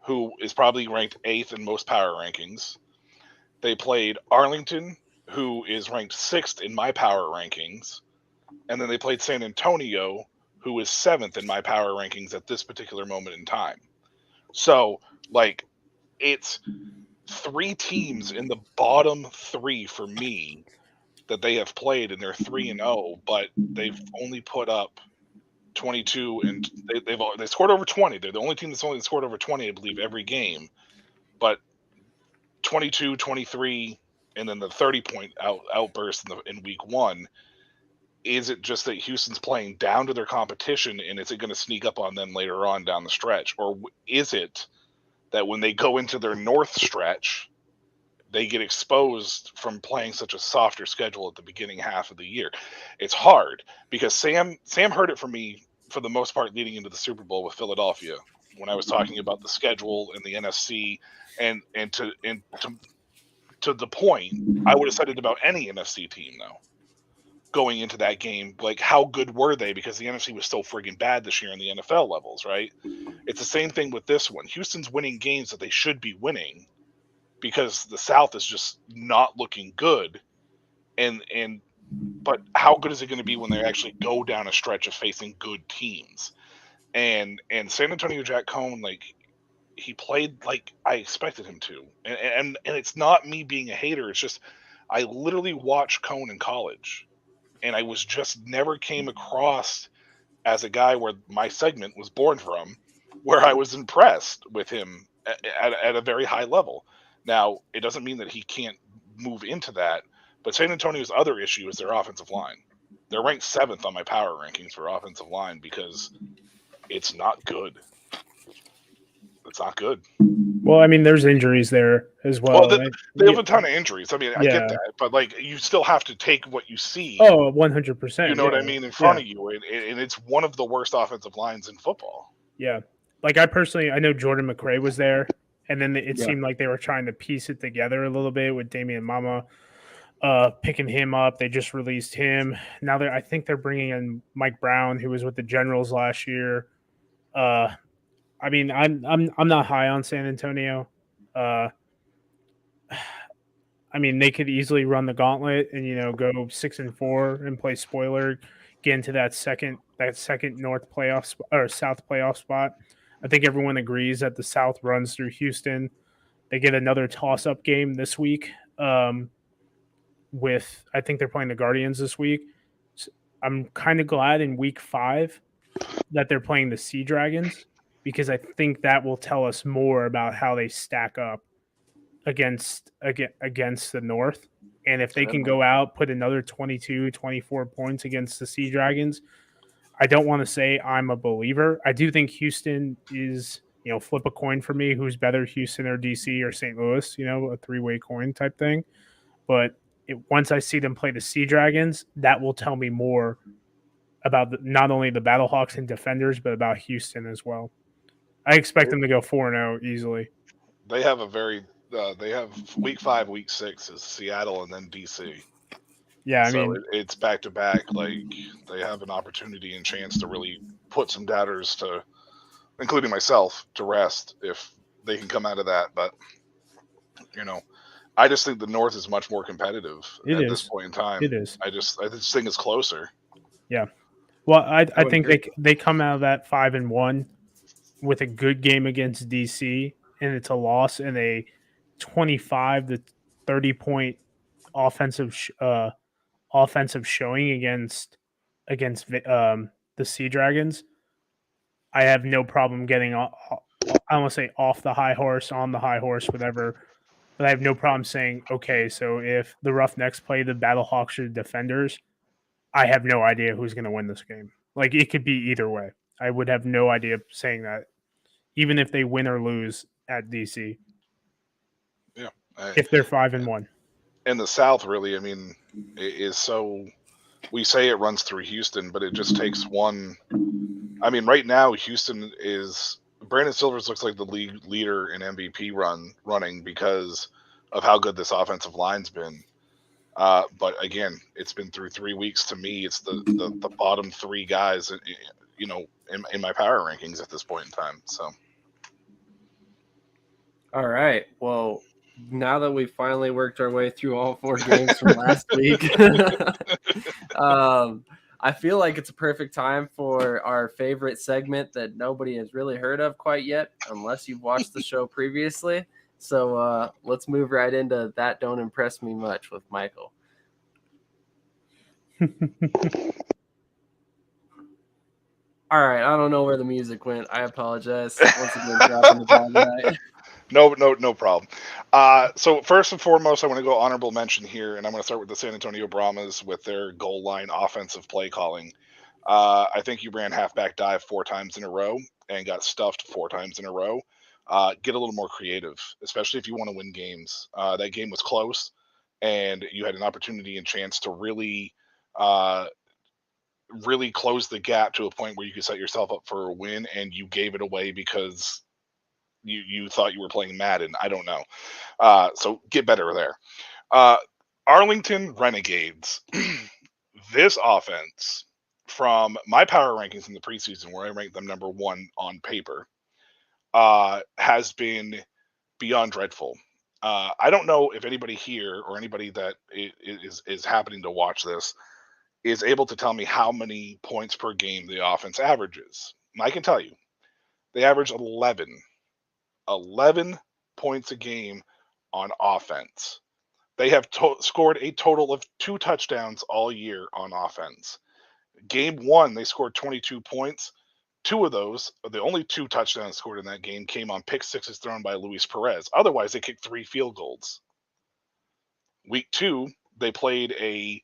who is probably ranked 8th in most power rankings. They played Arlington, who is ranked 6th in my power rankings. And then they played San Antonio, who is 7th in my power rankings at this particular moment in time. So, like, it's 3 teams in the bottom 3 for me that they have played, and they're 3-0, but they've only put up 22, and they scored over 20. They're the only team that's only scored over 20, I believe, every game. But 22, 23, and then the 30-point outburst in week 1. Is it just that Houston's playing down to their competition, and is it going to sneak up on them later on down the stretch? Or is it that when they go into their north stretch, they get exposed from playing such a softer schedule at the beginning half of the year? It's hard because Sam heard it from me for the most part leading into the Super Bowl with Philadelphia when I was talking about the schedule and the NFC, and to the point, I would have said it about any NFC team though. Going into that game, like how good were they? Because the NFC was so friggin' bad this year in the NFL levels, right? It's the same thing with this one. Houston's winning games that they should be winning because the South is just not looking good. But how good is it going to be when they actually go down a stretch of facing good teams? And San Antonio Jack Cohn, like he played like I expected him to. And it's not me being a hater. It's just I literally watched Cohn in college. And I was just never came across as a guy where my segment was born from, where I was impressed with him at a very high level. Now, it doesn't mean that he can't move into that, but San Antonio's other issue is their offensive line. They're ranked 7th on my power rankings for offensive line because it's not good. It's not good. Well, I mean, there's injuries there as well. Well, they have a ton of injuries. I mean, I get that, but like, you still have to take what you see. Oh, 100%. You know what I mean in front of you, and it's one of the worst offensive lines in football. Yeah, like I know Jordan McRae was there, and then it seemed like they were trying to piece it together a little bit with Damian Mama picking him up. They just released him. Now I think they're bringing in Mike Brown, who was with the Generals last year. I mean, I'm not high on San Antonio. I mean, they could easily run the gauntlet and go 6-4 and play spoiler, get into that second North playoff or South playoff spot. I think everyone agrees that the South runs through Houston. They get another toss-up game this week. I think they're playing the Guardians this week. So I'm kind of glad in week 5 that they're playing the Sea Dragons, because I think that will tell us more about how they stack up against the North. And if they can go out, put another 22, 24 points against the Sea Dragons, I don't want to say I'm a believer. I do think Houston is, flip a coin for me. Who's better, Houston or DC or St. Louis, a 3-way coin type thing. But once I see them play the Sea Dragons, that will tell me more about not only the Battlehawks and Defenders, but about Houston as well. I expect them to go 4-0 easily. They have they have week 5, week 6 is Seattle and then DC. Yeah, I mean, mean, it's back to back. Like, they have an opportunity and chance to really put some doubters including myself, to rest if they can come out of that. But I just think the North is much more competitive this point in time. It is. I just think it's closer. Yeah. Well, I think they come out of that 5-1 with a good game against DC and it's a loss in a 25 to 30 point offensive showing against the Sea Dragons, I have no problem getting I don't want to say off the high horse, on the high horse, whatever. But I have no problem saying, okay, so if the Roughnecks play the Battlehawks or the Defenders, I have no idea who's going to win this game. Like, it could be either way. I would have no idea saying that, even if they win or lose at DC. Yeah. If they're 5-1. In the South, really, I mean, is so. We say it runs through Houston, but it just takes one. I mean, right now, Houston is. Brandon Silvers looks like the league leader in MVP running because of how good this offensive line's been. But again, it's been through 3 weeks. To me, it's the bottom three guys, you know, in my power rankings at this point in time. So, all right. Well, now that we've finally worked our way through all 4 games from last week, I feel like it's a perfect time for our favorite segment that nobody has really heard of quite yet, unless you've watched the show previously. So let's move right into That Don't Impress Me Much with Michael. All right, I don't know where the music went. I apologize. Once again, dropping the ball tonight. No problem. So first and foremost, I want to go honorable mention here, and I'm going to start with the San Antonio Brahmas with their goal line offensive play calling. I think you ran halfback dive 4 times in a row and got stuffed 4 times in a row. Get a little more creative, especially if you want to win games. That game was close, and you had an opportunity and chance to really close the gap to a point where you could set yourself up for a win, and you gave it away because you thought you were playing Madden. I don't know. So get better there. Arlington Renegades. This offense, from my power rankings in the preseason, where I ranked them number 1 on paper, has been beyond dreadful. I don't know if anybody here or anybody that is happening to watch this is able to tell me how many points per game the offense averages. I can tell you, they average 11 points a game on offense. They have scored a total of 2 touchdowns all year on offense. Game 1, they scored 22 points. 2 of those, the only 2 touchdowns scored in that game, came on pick sixes thrown by Luis Perez. Otherwise, they kicked 3 field goals. Week 2, they played a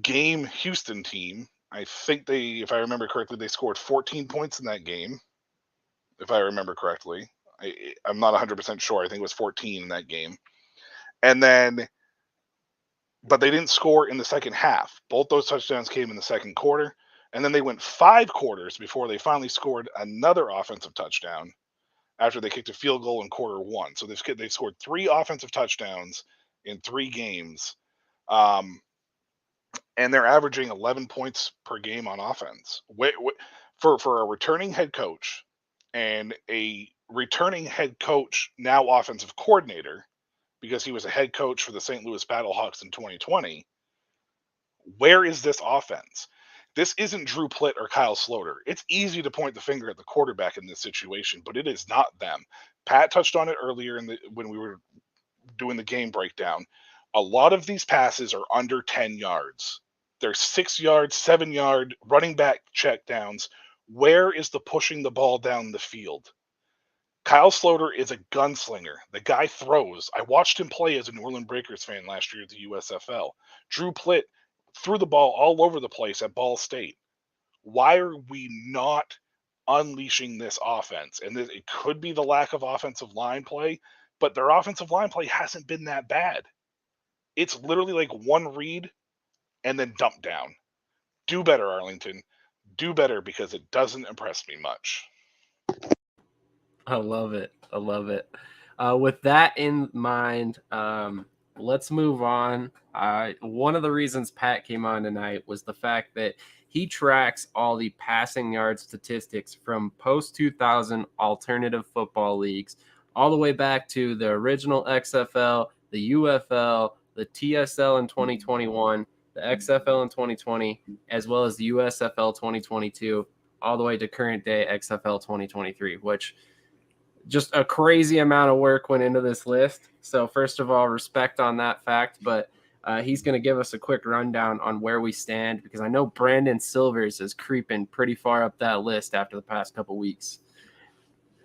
game Houston team. I think if I remember correctly, they scored 14 points in that game. If I remember correctly. I'm not 100% sure. I think it was 14 in that game. And then, but they didn't score in the second half. Both those touchdowns came in the second quarter. And then they went 5 quarters before they finally scored another offensive touchdown after they kicked a field goal in quarter 1. So they've scored 3 offensive touchdowns in 3 games. And they're averaging 11 points per game on offense. For a returning head coach and a returning head coach, now offensive coordinator, because he was a head coach for the St. Louis Battlehawks in 2020, where is this offense? This isn't Drew Plitt or Kyle Sloter. It's easy to point the finger at the quarterback in this situation, but it is not them. Pat touched on it earlier when we were doing the game breakdown. A lot of these passes are under 10 yards. They're 6-yard, 7-yard running back checkdowns. Where is the pushing the ball down the field? Kyle Sloter is a gunslinger. The guy throws. I watched him play as a New Orleans Breakers fan last year at the USFL. Drew Plitt threw the ball all over the place at Ball State. Why are we not unleashing this offense? And it could be the lack of offensive line play, but their offensive line play hasn't been that bad. It's literally like one read and then dump down. Do better, Arlington. Do better, because it doesn't impress me much. I love it. I love it. With that in mind, let's move on. One of the reasons Pat came on tonight was the fact that he tracks all the passing yard statistics from post-2000 alternative football leagues, all the way back to the original XFL, the UFL, the TSL in 2021, the XFL in 2020, as well as the USFL 2022, all the way to current day XFL 2023, which just a crazy amount of work went into this list. So first of all, respect on that fact, but he's going to give us a quick rundown on where we stand, because I know Brandon Silvers is creeping pretty far up that list after the past couple weeks.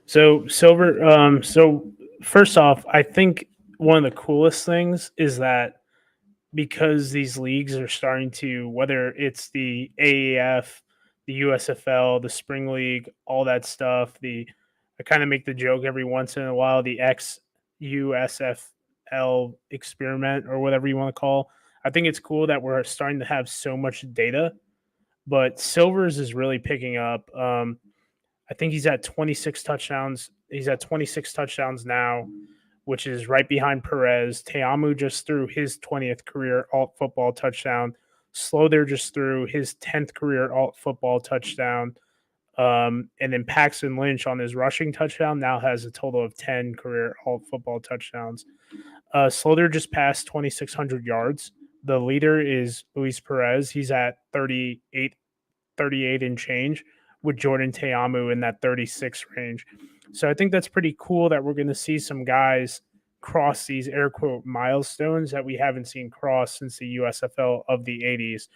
So so first off, I think one of the coolest things is that because these leagues are starting to, whether it's the AAF, the USFL, the Spring League, all that stuff, I kind of make the joke every once in a while, the USFL experiment or whatever you want to call. I think it's cool that we're starting to have so much data, but Silvers is really picking up. I think he's at 26 touchdowns. He's at 26 touchdowns now, which is right behind Perez. Teamu just threw his 20th career alt football touchdown. Slother just threw his 10th career alt football touchdown. And then Paxton Lynch on his rushing touchdown now has a total of 10 career alt football touchdowns. Slother just passed 2,600 yards. The leader is Luis Perez. He's at 38 and change, with Jordan Teamu in that 36 range. So I think that's pretty cool that we're going to see some guys cross these air quote milestones that we haven't seen cross since the USFL of the 80s.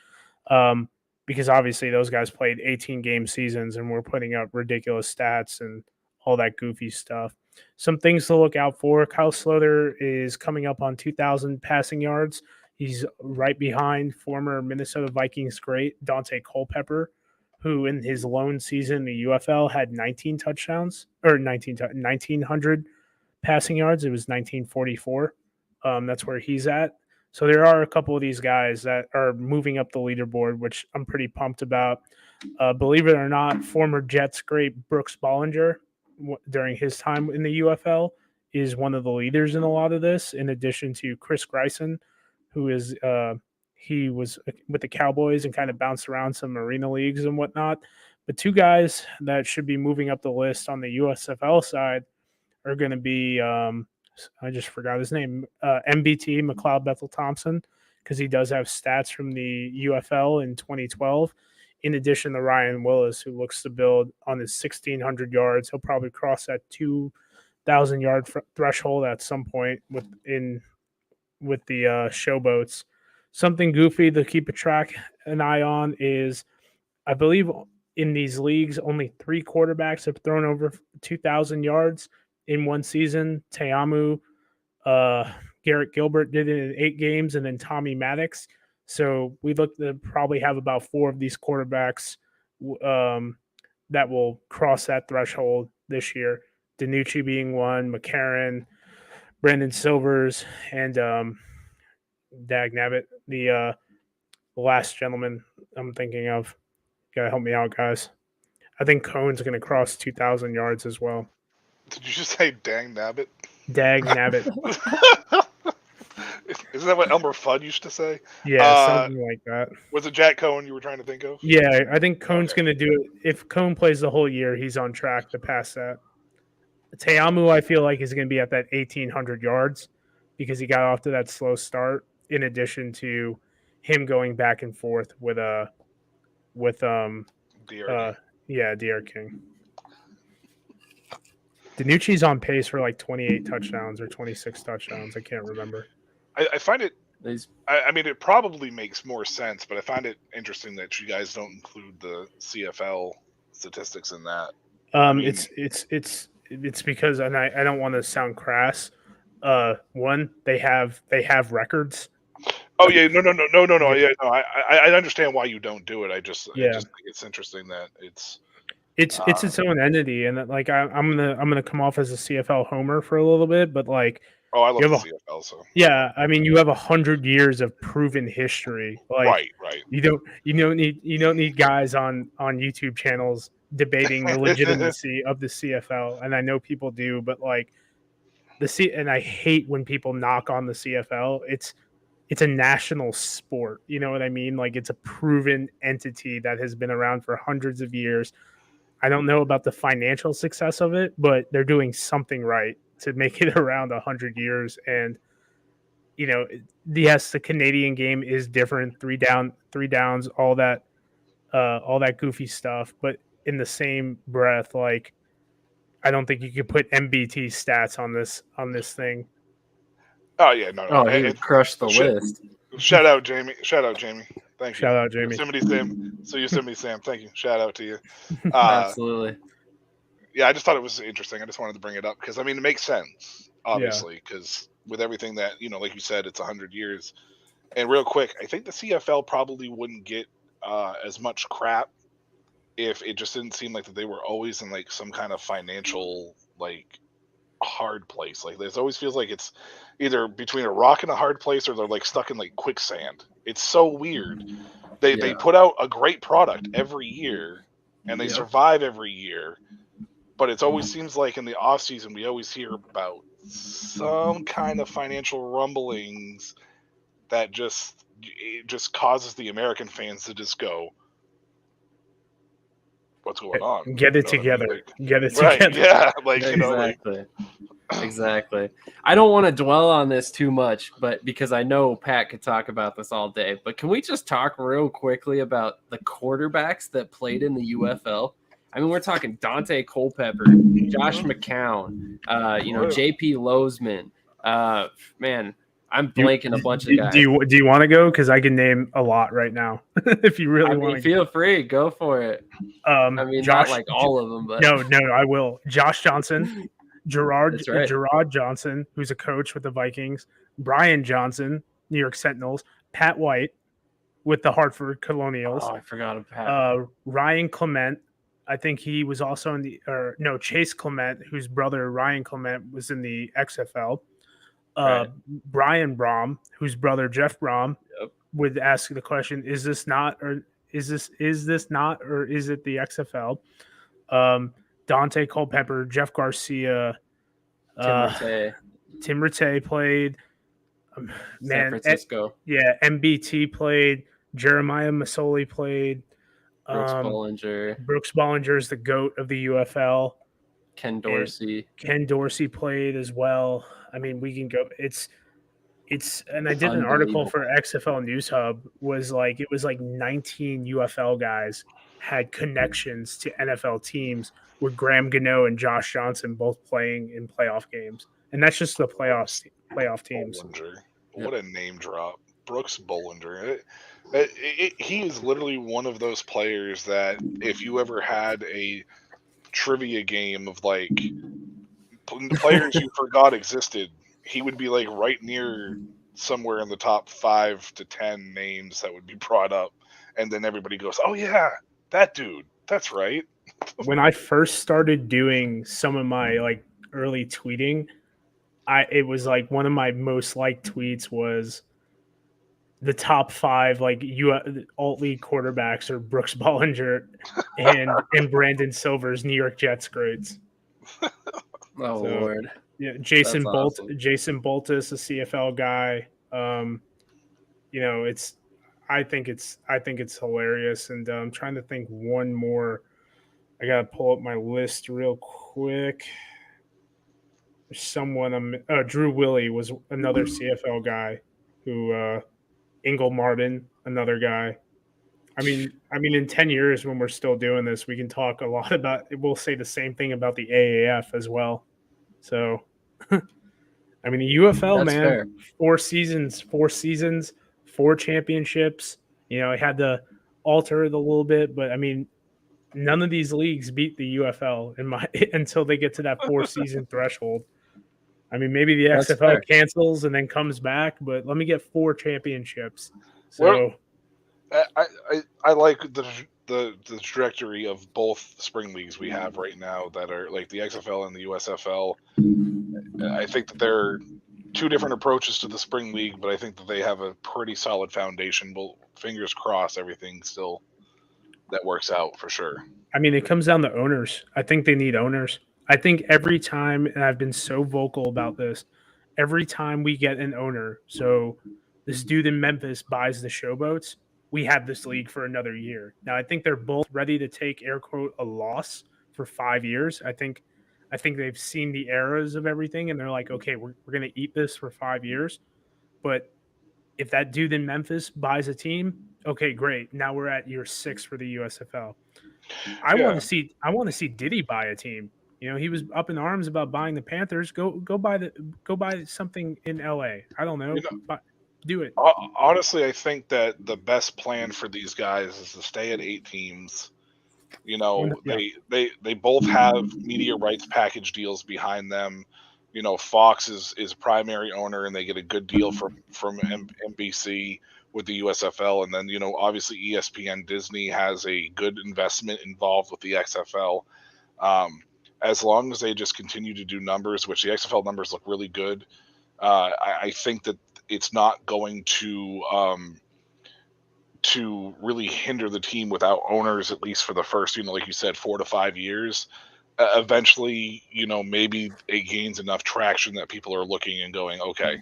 Because obviously those guys played 18 game seasons and were putting up ridiculous stats and all that goofy stuff. Some things to look out for. Kyle Slother is coming up on 2,000 passing yards. He's right behind former Minnesota Vikings great Dante Culpepper, who in his lone season in the UFL had 19 touchdowns, or 1,900 passing yards. It was 1944. That's where he's at. So there are a couple of these guys that are moving up the leaderboard, which I'm pretty pumped about. Believe it or not, former Jets great Brooks Bollinger, during his time in the UFL, is one of the leaders in a lot of this, in addition to Chris Greisen, who is he was with the Cowboys and kind of bounced around some arena leagues and whatnot. But two guys that should be moving up the list on the USFL side are going to be, I just forgot his name, MBT, McLeod Bethel Thompson, because he does have stats from the UFL in 2012. In addition to Ryan Willis, who looks to build on his 1,600 yards. He'll probably cross that 2,000 yard threshold at some point with the showboats. Something goofy to keep an eye on is, I believe in these leagues, only 3 quarterbacks have thrown over 2,000 yards in one season. Teamu, Garrett Gilbert did it in 8 games, and then Tommy Maddox. So we look to probably have about 4 of these quarterbacks that will cross that threshold this year. DiNucci being one, McCarron, Brandon Silvers, and Dag Nabbit, the last gentleman I'm thinking of. You gotta help me out, guys. I think Cohn's going to cross 2,000 yards as well. Did you just say Dang Nabbit? Dag Nabbit. Isn't that what Elmer Fudd used to say? Yeah, something like that. Was it Jack Cohen you were trying to think of? Yeah, I think Cohn's going to do it. If Cohn plays the whole year, he's on track to pass that. Teamu, I feel like, is going to be at that 1,800 yards because he got off to that slow start, in addition to him going back and forth with DR King. DiNucci's on pace for like 28 touchdowns or 26 touchdowns. I can't remember. I find it. I mean, it probably makes more sense, but I find it interesting that you guys don't include the CFL statistics in that. It's because, and I don't want to sound crass. One, they have records. Oh yeah, no. Yeah, no. I understand why you don't do it. I just think it's interesting that it's its own entity, and like I'm gonna come off as a CFL homer for a little bit, but like, oh, I love the CFL. So yeah, I mean, you have 100 years of proven history. Like, right. You don't need guys on YouTube channels debating the legitimacy of the CFL, and I know people do, but like and I hate when people knock on the CFL. It's a national sport. You know what I mean? Like, it's a proven entity that has been around for hundreds of years. I don't know about the financial success of it, but they're doing something right to make it around 100 years. And, you know, yes, the Canadian game is different, 3 downs, all that goofy stuff. But in the same breath, like, I don't think you could put MBT stats on this thing. Oh yeah, no. Oh, he would crush the list. Shout out Jamie. Thank you. Shout out Jamie. Yosemite Sam. Thank you. Shout out to you. Absolutely. Yeah, I just thought it was interesting. I just wanted to bring it up because I mean it makes sense, obviously, because with everything that like you said, it's 100 years. And real quick, I think the CFL probably wouldn't get as much crap if it just didn't seem like that they were always in like some kind of financial like hard place. Like there's always feels like it's either between a rock and a hard place, or they're like stuck in like quicksand. It's so weird. They put out a great product every year and they survive every year, but it always seems like in the off season we always hear about some kind of financial rumblings that just causes the American fans to just go, what's going on? Get it together. Get it right, together. Yeah, like exactly. Exactly. I don't want to dwell on this too much, but because I know Pat could talk about this all day. But can we just talk real quickly about the quarterbacks that played in the UFL? I mean, we're talking Dante Culpepper, Josh McCown, JP Lozman. Man, I'm blanking a bunch of guys. Do you want to go? Because I can name a lot right now. If you really want to, feel free, go for it. I mean, Josh, not like all of them, but no, I will. Josh Johnson, Gerard Johnson, who's a coach with the Vikings, Brian Johnson, New York Sentinels, Pat White with the Hartford Colonials. Oh, I forgot about Pat. Ryan Clement. I think he was also Chase Clement, whose brother Ryan Clement was in the XFL. Right. Brian Brom, whose brother Jeff Brom would ask the question: is this not or is it the XFL? Dante Culpepper, Jeff Garcia, Tim Rattay played. San Francisco. MBT played. Jeremiah Masoli played. Brooks Bollinger. Brooks Bollinger is the GOAT of the UFL. Ken Dorsey. Ken Dorsey played as well. I mean, we can go. It's, and I did an article for XFL News Hub. It was like 19 UFL guys had connections to NFL teams, with Graham Gano and Josh Johnson both playing in playoff games, and that's just the playoff teams. Bollinger. What a name drop, Brooks Bollinger. He is literally one of those players that if you ever had a trivia game of like players you forgot existed, he would be like right near somewhere in the top 5 to 10 names that would be brought up, and then everybody goes, "Oh yeah, that dude, that's right." When I first started doing some of my like early tweeting, it was like one of my most liked tweets was the top 5 like alt league quarterbacks are Brooks Bollinger and Brandon Silver's New York Jets grades. Lord. Yeah, Jason Bolt, awesome. Jason Boltis, a CFL guy. I think it's hilarious, and I'm trying to think one more. I gotta pull up my list real quick. There's someone. Drew Willie was another CFL guy who. Ingle Martin, another guy. I mean, in 10 years when we're still doing this, we can talk a lot about. We'll say the same thing about the AAF as well. So, I mean, the UFL, that's man, fair. 4 seasons, 4 championships. It had to alter it a little bit, but I mean, none of these leagues beat the UFL until they get to that 4-season threshold. I mean, maybe the XFL cancels and then comes back, but let me get 4 championships. So, I like the trajectory of both spring leagues we have right now that are like the XFL and the USFL. I think that they're 2 different approaches to the spring league, but I think that they have a pretty solid foundation. Well, fingers crossed, everything still that works out for sure. I mean, it comes down to owners. I think they need owners. I think every time, and I've been so vocal about this, every time we get an owner, so this dude in Memphis buys the Showboats, we have this league for another year. Now, I think they're both ready to take, air quote, a loss for 5 years. I think they've seen the eras of everything, and they're like, okay, we're going to eat this for 5 years. But if that dude in Memphis buys a team, okay, great. Now we're at year 6 for the USFL. I want to see Diddy buy a team. You know, he was up in arms about buying the Panthers. Go buy something in LA. I don't know. Do it. Honestly, I think that the best plan for these guys is to stay at 8 teams. You know, they both have media rights package deals behind them. You know, Fox is primary owner, and they get a good deal from NBC with the USFL, and then, you know, obviously ESPN Disney has a good investment involved with the XFL. As long as they just continue to do numbers, which the XFL numbers look really good, I think that it's not going to really hinder the team without owners, at least for the first, you know, like you said, 4 to 5 years. Eventually, you know, maybe it gains enough traction that people are looking and going, okay.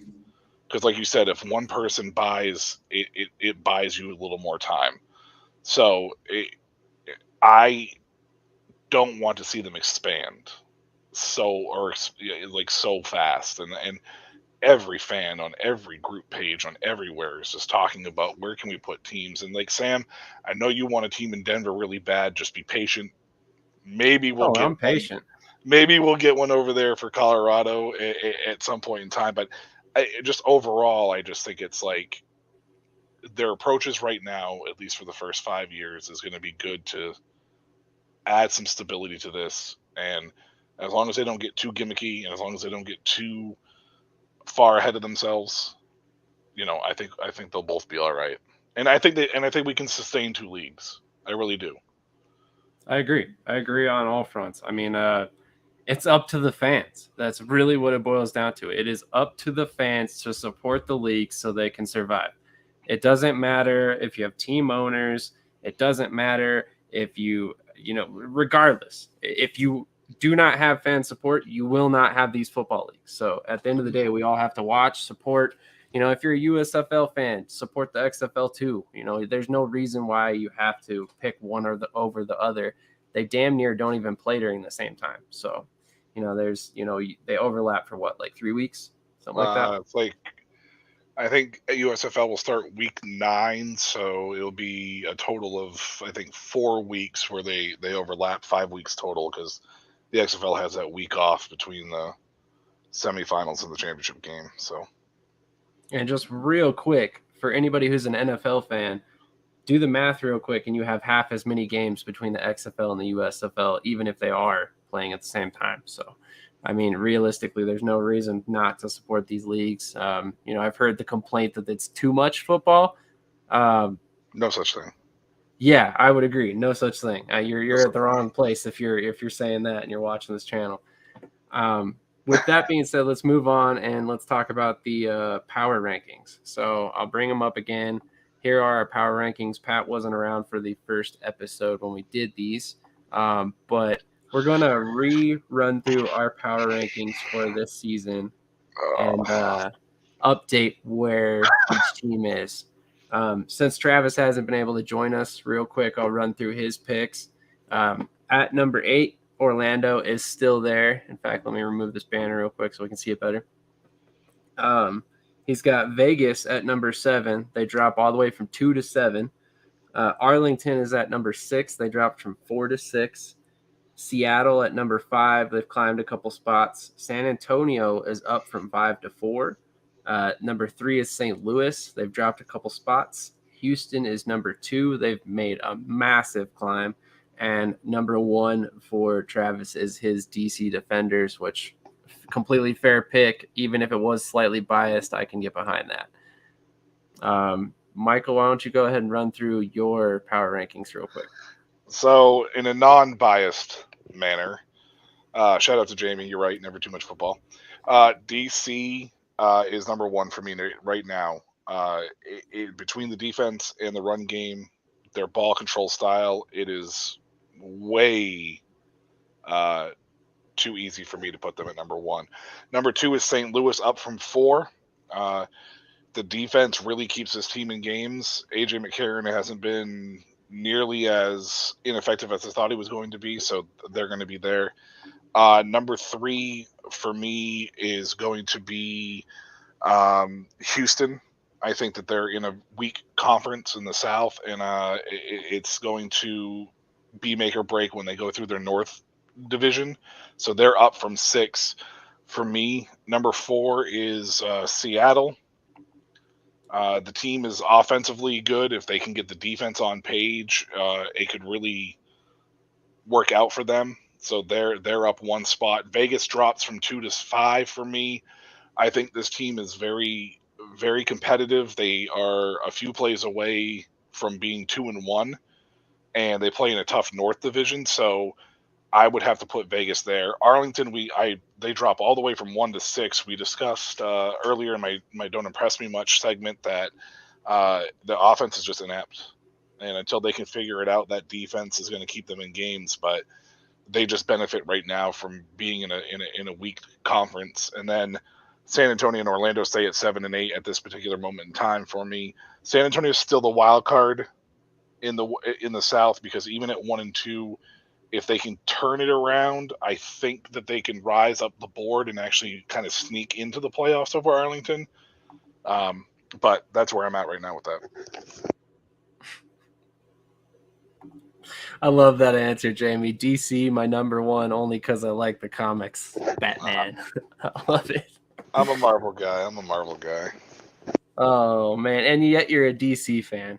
Because like you said, if one person buys, it buys you a little more time. So I don't want to see them expand so fast. And every fan on every group page on everywhere is just talking about where can we put teams. And like, Sam, I know you want a team in Denver really bad. Just be patient. Maybe we'll get I'm patient. Maybe we'll get one over there for Colorado at some point in time. But just overall, I just think it's like their approaches right now, at least for the first 5 years, is going to be good to add some stability to this. And as long as they don't get too gimmicky, and as long as they don't get too far ahead of themselves, you know, I think they'll both be all right. And I think we can sustain 2 leagues. I really do. I agree on all fronts. I mean, it's up to the fans. That's really what it boils down to. It is up to the fans to support the league so they can survive. It doesn't matter if you have team owners. It doesn't matter if you know, regardless, if you do not have fan support, you will not have these football leagues. So at the end of the day, we all have to watch, support. You know, if you're a USFL fan, support the XFL too. You know, there's no reason why you have to pick one over the other. They damn near don't even play during the same time. So, you know, they overlap for what, like 3 weeks, something like that. It's like, I think USFL will start week 9, so it'll be a total of, I think, 4 weeks where they overlap, 5 weeks total, because the XFL has that week off between the semifinals and the championship game. So, and just real quick, for anybody who's an NFL fan, do the math real quick, and you have half as many games between the XFL and the USFL, even if they are playing at the same time. So, I mean, realistically, there's no reason not to support these leagues. You know, I've heard the complaint that it's too much football. No such thing. Yeah, I would agree. No such thing. You're at the wrong place if you're saying that and you're watching this channel. With that being said, let's move on and let's talk about the power rankings. So I'll bring them up again. Here are our power rankings. Pat wasn't around for the first episode when we did these, but we're going to rerun through our power rankings for this season and update where each team is. Since Travis hasn't been able to join us, real quick, I'll run through his picks. At number 8, Orlando is still there. In fact, let me remove this banner real quick so we can see it better. He's got Vegas at number 7. They drop all the way from 2 to 7. Arlington is at number 6. They dropped from 4 to 6. Seattle at number 5. They've climbed a couple spots. San Antonio is up from 5 to 4. Number 3 is St. Louis. They've dropped a couple spots. Houston is number 2. They've made a massive climb. And number 1 for Travis is his DC Defenders, which completely fair pick. Even if it was slightly biased, I can get behind that. Michael, why don't you go ahead and run through your power rankings real quick? So in a non-biased manner, shout out to Jamie. You're right. Never too much football. DC is number 1 for me right now. Between the defense and the run game, their ball control style, it is way too easy for me to put them at number 1. Number 2 is St. Louis, up from 4. The defense really keeps this team in games. AJ McCarron hasn't been nearly as ineffective as I thought he was going to be, so they're going to be there. Number 3 for me is going to be Houston. I think that they're in a weak conference in the South, and it's going to be make or break when they go through their North division, so they're up from 6. For me, number 4 is Seattle. The team is offensively good. If they can get the defense on page, it could really work out for them. So they're up 1 spot. Vegas drops from 2 to 5 for me. I think this team is very, very competitive. They are a few plays away from being 2-1, and they play in a tough North Division. So I would have to put Vegas there. Arlington, they drop all the way from 1 to 6. We discussed earlier in my Don't Impress Me Much segment that the offense is just inept. And until they can figure it out, that defense is going to keep them in games. But they just benefit right now from being in a weak conference. And then San Antonio and Orlando stay at 7 and 8 at this particular moment in time for me. San Antonio is still the wild card in the South, because even at 1 and 2, if they can turn it around, I think that they can rise up the board and actually kind of sneak into the playoffs over Arlington. But that's where I'm at right now with that. I love that answer, Jamie. DC, my number 1, only because I like the comics. Batman. I love it. I'm a Marvel guy. Oh, man. And yet you're a DC fan.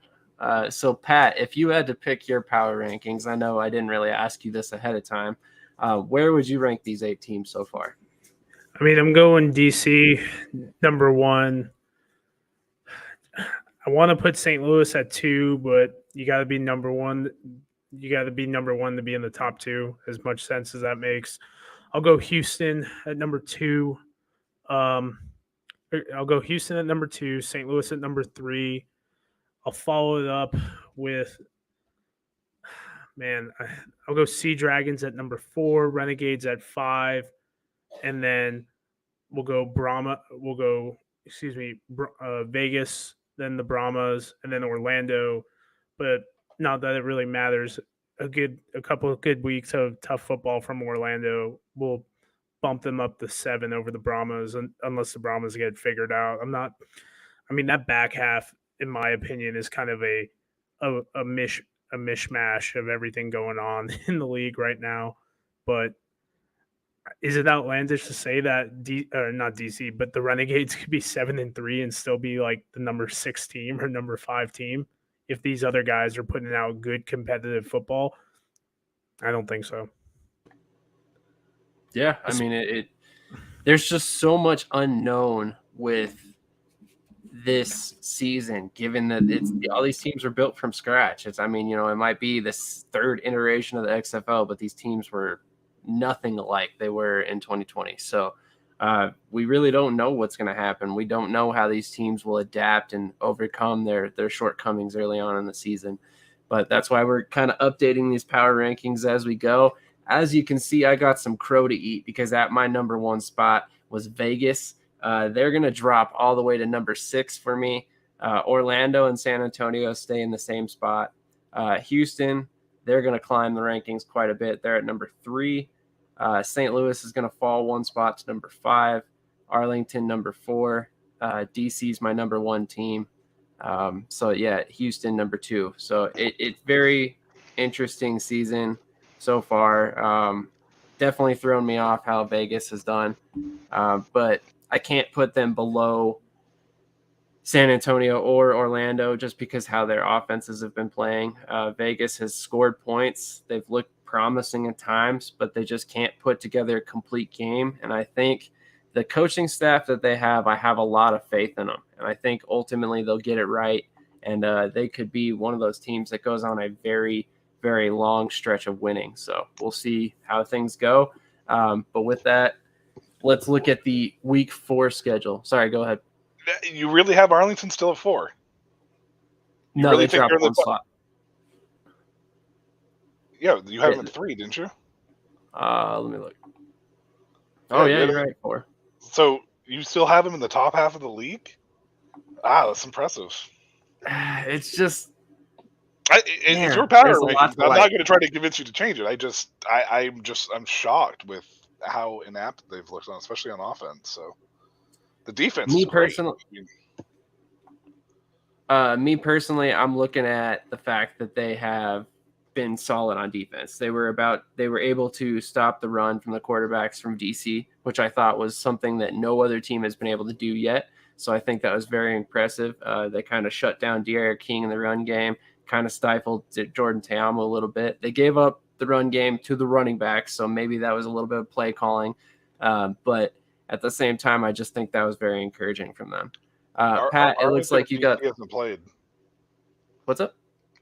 So, Pat, if you had to pick your power rankings, I know I didn't really ask you this ahead of time. Where would you rank these 8 teams so far? I mean, I'm going DC number 1. I want to put St. Louis at 2, but you got to be number 1. You got to be number 1 to be in the top 2, as much sense as that makes. I'll go Houston at number 2. I'll go Houston at number 2, St. Louis at number 3. I'll follow it up with, I'll go Sea Dragons at number 4, Renegades at 5, and then we'll go Vegas, then the Brahmas, and then Orlando. But not that it really matters. A couple of good weeks of tough football from Orlando will bump them up to 7 over the Brahmas, unless the Brahmas get figured out. That back half, in my opinion, is kind of a mishmash of everything going on in the league right now. But is it outlandish to say that not DC, but the Renegades could be 7 and 3 and still be like the number 6 team or number 5 team if these other guys are putting out good competitive football? I don't think so. Yeah, I mean, there's just so much unknown with this season, given that all these teams were built from scratch. It might be this 3rd iteration of the XFL, but these teams were nothing like they were in 2020. So we really don't know what's going to happen. We don't know how these teams will adapt and overcome their shortcomings early on in the season. But that's why we're kind of updating these power rankings as we go. As you can see, I got some crow to eat, because at my number 1 spot was Vegas. They're going to drop all the way to number 6 for me. Orlando and San Antonio stay in the same spot. Houston, they're going to climb the rankings quite a bit. They're at number 3. St. Louis is going to fall 1 spot to number 5. Arlington, number 4. DC's my number 1 team. Houston, number 2. So it's very interesting season so far. Definitely thrown me off how Vegas has done. But I can't put them below San Antonio or Orlando just because how their offenses have been playing. Vegas has scored points. They've looked promising at times, but they just can't put together a complete game. And I think the coaching staff that they have, I have a lot of faith in them. And I think ultimately they'll get it right. And they could be one of those teams that goes on a very, very long stretch of winning. So we'll see how things go. But with that, let's look at the week 4 schedule. Sorry, go ahead. You really have Arlington still at 4? No, really they dropped 1 slot. Yeah, you had them at 3, didn't you? Let me look. Oh, yeah, you're right, 4. So you still have them in the top half of the league? That's impressive. It's just... it's your power rankings. I'm not going to try to convince you to change it. I'm shocked with how inept they've looked on, especially on offense. So the defense. Me personally, I'm looking at the fact that they have been solid on defense. They were able to stop the run from the quarterbacks from DC, which I thought was something that no other team has been able to do yet. So I think that was very impressive. They kind of shut down De'Aaron King in the run game, kind of stifled Jordan Teamo a little bit. They gave up the run game to the running backs, so maybe that was a little bit of play calling. But at the same time, I just think that was very encouraging from them. Pat, it looks like you got. Hasn't played. What's up?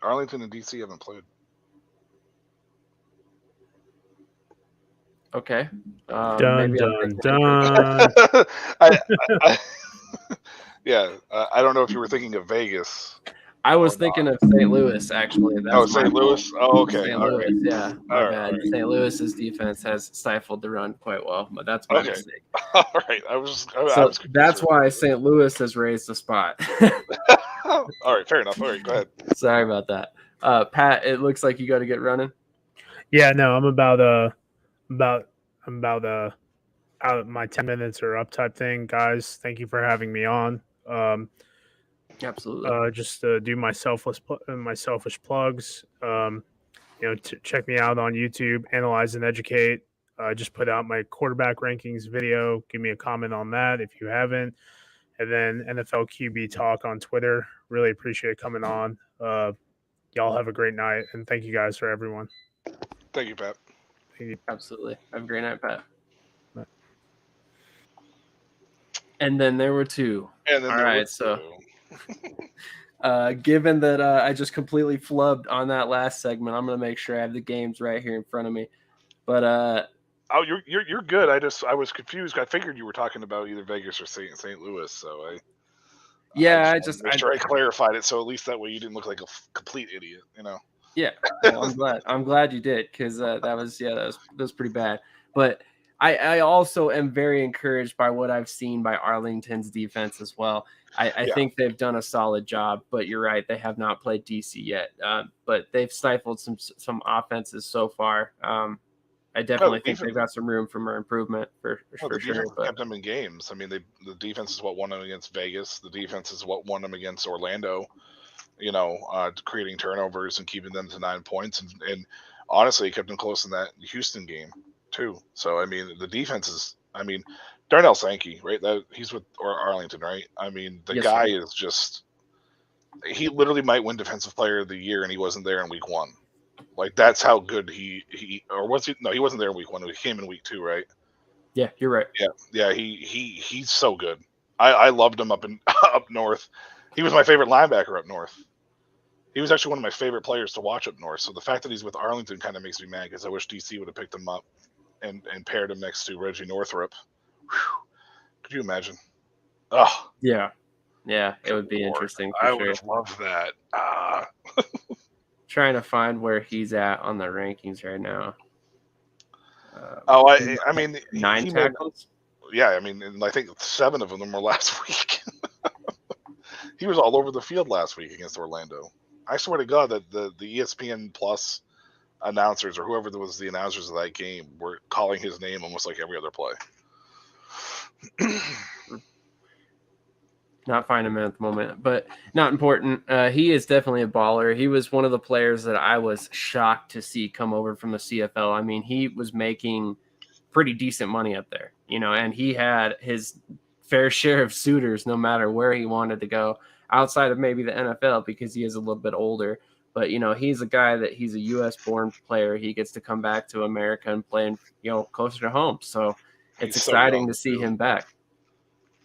Arlington and DC haven't played. Okay. Dun. I don't know if you were thinking of Vegas. I was thinking of St. Louis, actually. St. Louis? Oh, okay. St. Louis, yeah. My bad. Right. St. Louis's defense has stifled the run quite well, but that's my mistake. All right. I was that's why St. Louis has raised the spot. All right, fair enough. All right, go ahead. Sorry about that. Pat, it looks like you got to get running. Yeah, no, I'm about out my 10 minutes are up type thing, guys. Thank you for having me on. Absolutely. Just to do my selfish plugs. Check me out on YouTube, Analyze and Educate. Just put out my quarterback rankings video. Give me a comment on that if you haven't. And then NFL QB Talk on Twitter. Really appreciate coming on. Y'all have a great night, and thank you guys for everyone. Thank you, Pat. Thank you. Absolutely. Have a great night, Pat. Bye. And then there were two. All right, so given that I just completely flubbed on that last segment, I'm going to make sure I have the games right here in front of me. But you're good. I was confused. I figured you were talking about either Vegas or St. Louis, so I clarified it, so at least that way you didn't look like a complete idiot, Yeah, well, I'm glad you did, because that was pretty bad. But I also am very encouraged by what I've seen by Arlington's defense as well. I think they've done a solid job, but you're right, they have not played DC yet. But they've stifled some offenses so far. I definitely think they've got some room for improvement for sure. But kept them in games. I mean, the defense is what won them against Vegas. The defense is what won them against Orlando. Creating turnovers and keeping them to 9 points, and honestly, kept them close in that Houston game too. So I mean, the defense is. I mean, Darnell Sankey, right? He's with Arlington, right? I mean, the guy is just. He literally might win Defensive Player of the Year, and he wasn't there in Week 1. Like, that's how good he or was he? No, he wasn't there in Week 1. He came in Week 2, right? Yeah, you're right. Yeah. He's so good. I loved him up north. He was my favorite linebacker up north. He was actually one of my favorite players to watch up north. So the fact that he's with Arlington kind of makes me mad, because I wish DC would have picked him up and paired him next to Reggie Northrup. Whew. Could you imagine? Oh yeah, it would be interesting. For I would have loved that. Trying to find where he's at on the rankings right now. I mean, 9 tackles. I mean, and I think 7 of them were last week. He was all over the field last week against Orlando. I swear to God that the ESPN Plus announcers, or whoever was the announcers of that game, were calling his name almost like every other play. Not finding him at the moment, but not important. He is definitely a baller. He was one of the players that I was shocked to see come over from the CFL. I mean, he was making pretty decent money up there, and he had his fair share of suitors no matter where he wanted to go, outside of maybe the NFL, because he is a little bit older. But, he's a guy that he's a U.S.-born player. He gets to come back to America and play, closer to home. So it's exciting to see him back.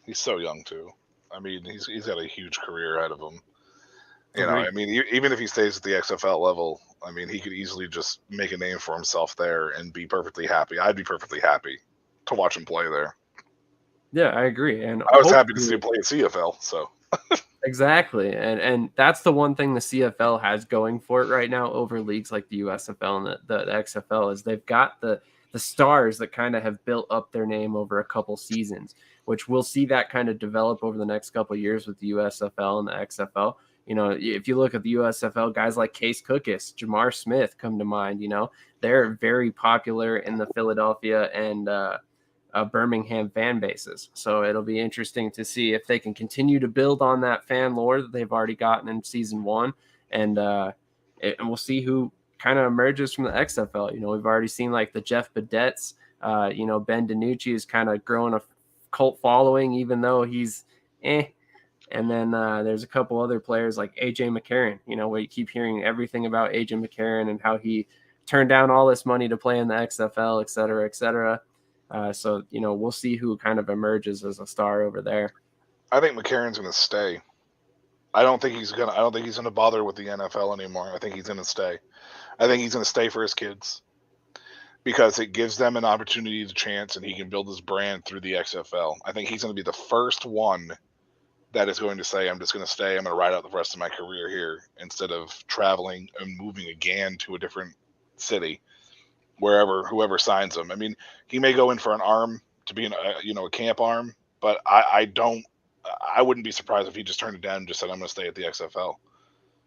He's so young, too. I mean, he's got a huge career ahead of him. I mean, even if he stays at the XFL level, I mean, he could easily just make a name for himself there and be perfectly happy. I'd be perfectly happy to watch him play there. Yeah, I agree. And I was happy to see him play at CFL, so. Exactly. And that's the one thing the CFL has going for it right now over leagues like the USFL and the XFL, is they've got the stars that kind of have built up their name over a couple seasons, which we'll see that kind of develop over the next couple of years with the USFL and the XFL. If you look at the USFL, guys like Case Cookus, Jamar Smith come to mind. They're very popular in the Philadelphia and Birmingham fan bases. So it'll be interesting to see if they can continue to build on that fan lore that they've already gotten in season 1. And we'll see who kind of emerges from the XFL. You know, we've already seen like the Jeff Badets. You know, Ben DiNucci is kind of growing a cult following, even though he's And then there's a couple other players like AJ McCarron, you know, where you keep hearing everything about AJ McCarron and how he turned down all this money to play in the XFL, et cetera, et cetera. So, you know, we'll see who kind of emerges as a star over there. I think McCarron's going to stay. I don't think he's gonna bother with the NFL anymore. I think he's going to stay. I think he's going to stay for his kids because it gives them an opportunity to chance, and he can build his brand through the XFL. I think he's going to be the first one that is going to say, I'm just going to stay. I'm going to ride out the rest of my career here instead of traveling and moving again to a different city, whoever signs him. I mean, he may go in for an arm to be a camp arm, but I wouldn't be surprised if he just turned it down and just said, I'm going to stay at the XFL.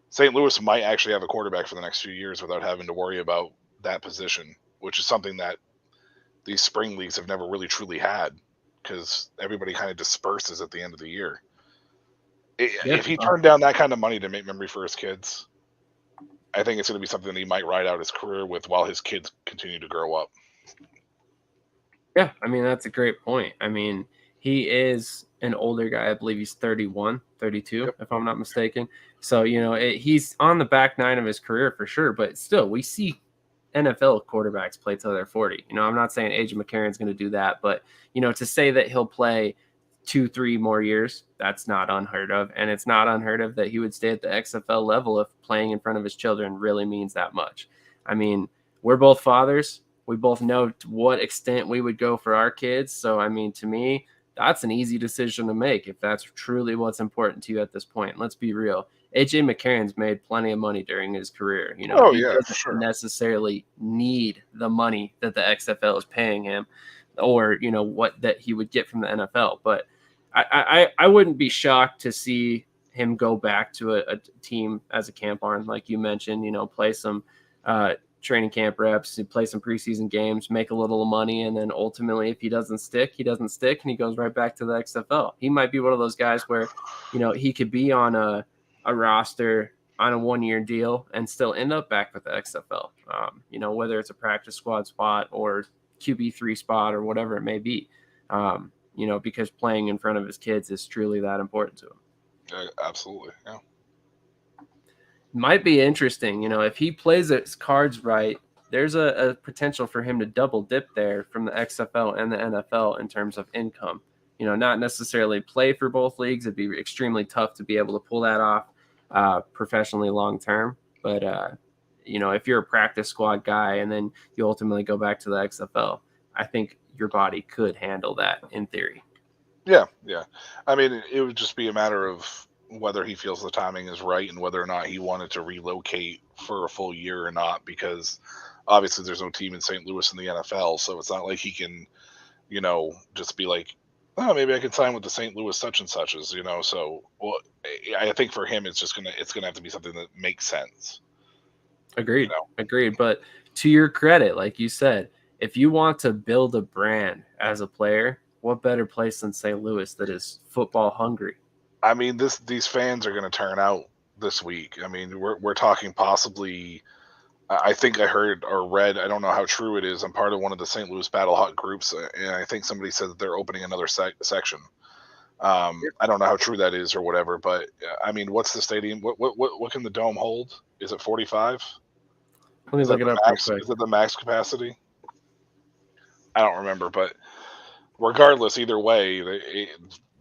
St. Louis might actually have a quarterback for the next few years without having to worry about that position, which is something that these spring leagues have never really truly had because everybody kind of disperses at the end of the year. If he turned down that kind of money to make memory for his kids, I think it's going to be something that he might ride out his career with while his kids continue to grow up. Yeah, I mean, that's a great point. I mean, he is an older guy. I believe he's 31, 32, if I'm not mistaken. So, you know, he's on the back nine of his career for sure. But still, we see NFL quarterbacks play till they're 40. You know, I'm not saying AJ McCarron's going to do that. But, you know, to say that he'll play 2-3 more years, that's not unheard of. And it's not unheard of that he would stay at the XFL level if playing in front of his children really means that much. I mean, we're both fathers. We both know to what extent we would go for our kids. So, I mean, to me, that's an easy decision to make if that's truly what's important to you at this point. Let's be real. AJ McCarron's made plenty of money during his career. You know, he doesn't necessarily need the money that the XFL is paying him or, you know, what that he would get from the NFL. But I wouldn't be shocked to see him go back to a team as a camp arm, like you mentioned, you know, play some training camp reps, play some preseason games, make a little money, and then ultimately, if he doesn't stick, and he goes right back to the XFL. He might be one of those guys where, you know, he could be on a roster on a 1-year deal and still end up back with the XFL. You know, whether it's a practice squad spot or QB3 spot or whatever it may be. You know, because playing in front of his kids is truly that important to him. Yeah, absolutely. Yeah. Might be interesting, you know, if he plays his cards right, there's a potential for him to double dip there from the XFL and the NFL in terms of income. You know, not necessarily play for both leagues. It'd be extremely tough to be able to pull that off professionally long term. But, you know, if you're a practice squad guy and then you ultimately go back to the XFL, I think your body could handle that in theory. Yeah, yeah. I mean, it would just be a matter of whether he feels the timing is right and whether or not he wanted to relocate for a full year or not, because obviously there's no team in St. Louis in the NFL, so it's not like he can, you know, just be like, oh, maybe I can sign with the St. Louis such and suches, you know. So, well, I think for him, it's gonna have to be something that makes sense. Agreed. You know? Agreed. But to your credit, like you said, if you want to build a brand as a player, what better place than St. Louis that is football hungry? I mean, these fans are going to turn out this week. I mean, we're talking possibly. I think I heard or read. I don't know how true it is. I'm part of one of the St. Louis Battlehawk groups, and I think somebody said that they're opening another section. I don't know how true that is or whatever, but I mean, what's the stadium? What can the dome hold? Is it 45? Let me look it up real quick. Is it the max capacity? I don't remember, but regardless, either way,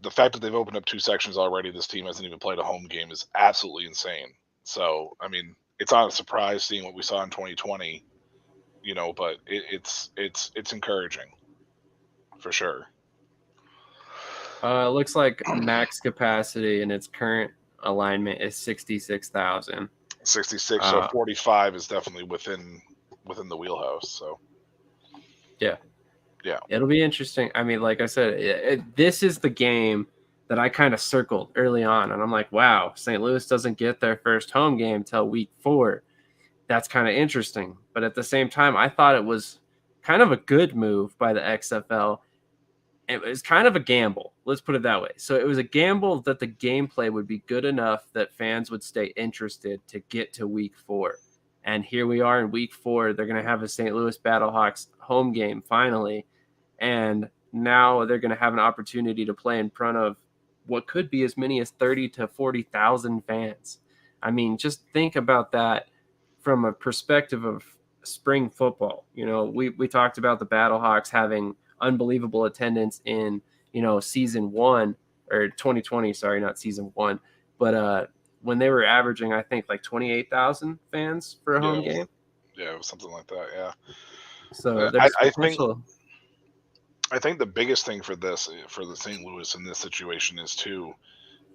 the fact that they've opened up 2 sections already, this team hasn't even played a home game, is absolutely insane. So, I mean, it's not a surprise seeing what we saw in 2020, you know, but it's encouraging for sure. It looks like max capacity and its current alignment is 66,000. 66, so 45 is definitely within the wheelhouse. So, yeah, it'll be interesting. I mean, like I said, this is the game that I kind of circled early on, and I'm like, wow, St. Louis doesn't get their first home game till week 4. That's kind of interesting. But at the same time, I thought it was kind of a good move by the XFL. It was kind of a gamble. Let's put it that way. So it was a gamble that the gameplay would be good enough that fans would stay interested to get to week 4. And here we are in week 4. They're going to have a St. Louis Battlehawks home game finally. And now they're going to have an opportunity to play in front of what could be as many as 30 to 40,000 fans. I mean, just think about that from a perspective of spring football. You know, we talked about the Battlehawks having unbelievable attendance in, season 1 or 2020, sorry, not season 1, but when they were averaging, I think, like 28,000 fans for a home game. Yeah, it was something like that. Yeah. So there's potential. I think the biggest thing for the St. Louis in this situation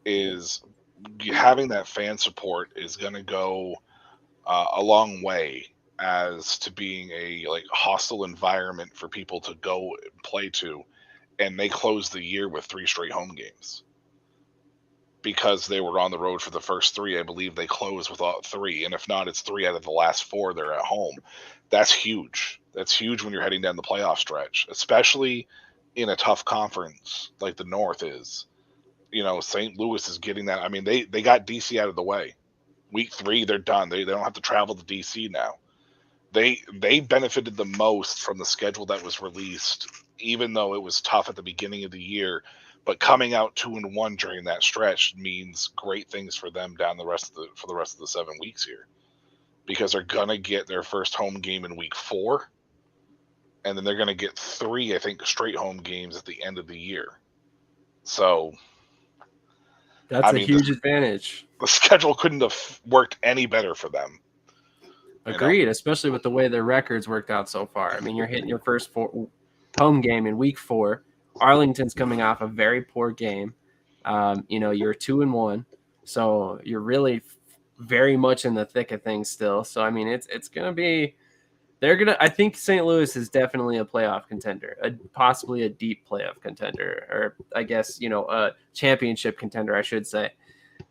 is having that fan support is going to go a long way as to being a hostile environment for people to go and play to, and they closed the year with 3 straight home games because they were on the road for the first 3. I believe they closed with all 3, and if not, it's 3 out of the last 4 they're at home. That's huge. That's huge when you're heading down the playoff stretch, especially in a tough conference like the North is. St. Louis is getting that. I mean, they got DC out of the way. Week 3, they're done. They don't have to travel to DC now. They benefited the most from the schedule that was released, even though it was tough at the beginning of the year. But coming out 2-1 during that stretch means great things for them for the rest of the 7 weeks here, because they're gonna get their first home game in week 4, and then they're gonna get 3, I think, straight home games at the end of the year. So that's a huge advantage. The schedule couldn't have worked any better for them. Agreed, especially with the way their records worked out so far. I mean, you're hitting your first home game in week 4. Arlington's coming off a very poor game. You're 2-1, so you're really very much in the thick of things still. So I mean, it's gonna be. I think St. Louis is definitely a playoff contender, possibly a deep playoff contender, or I guess a championship contender, I should say.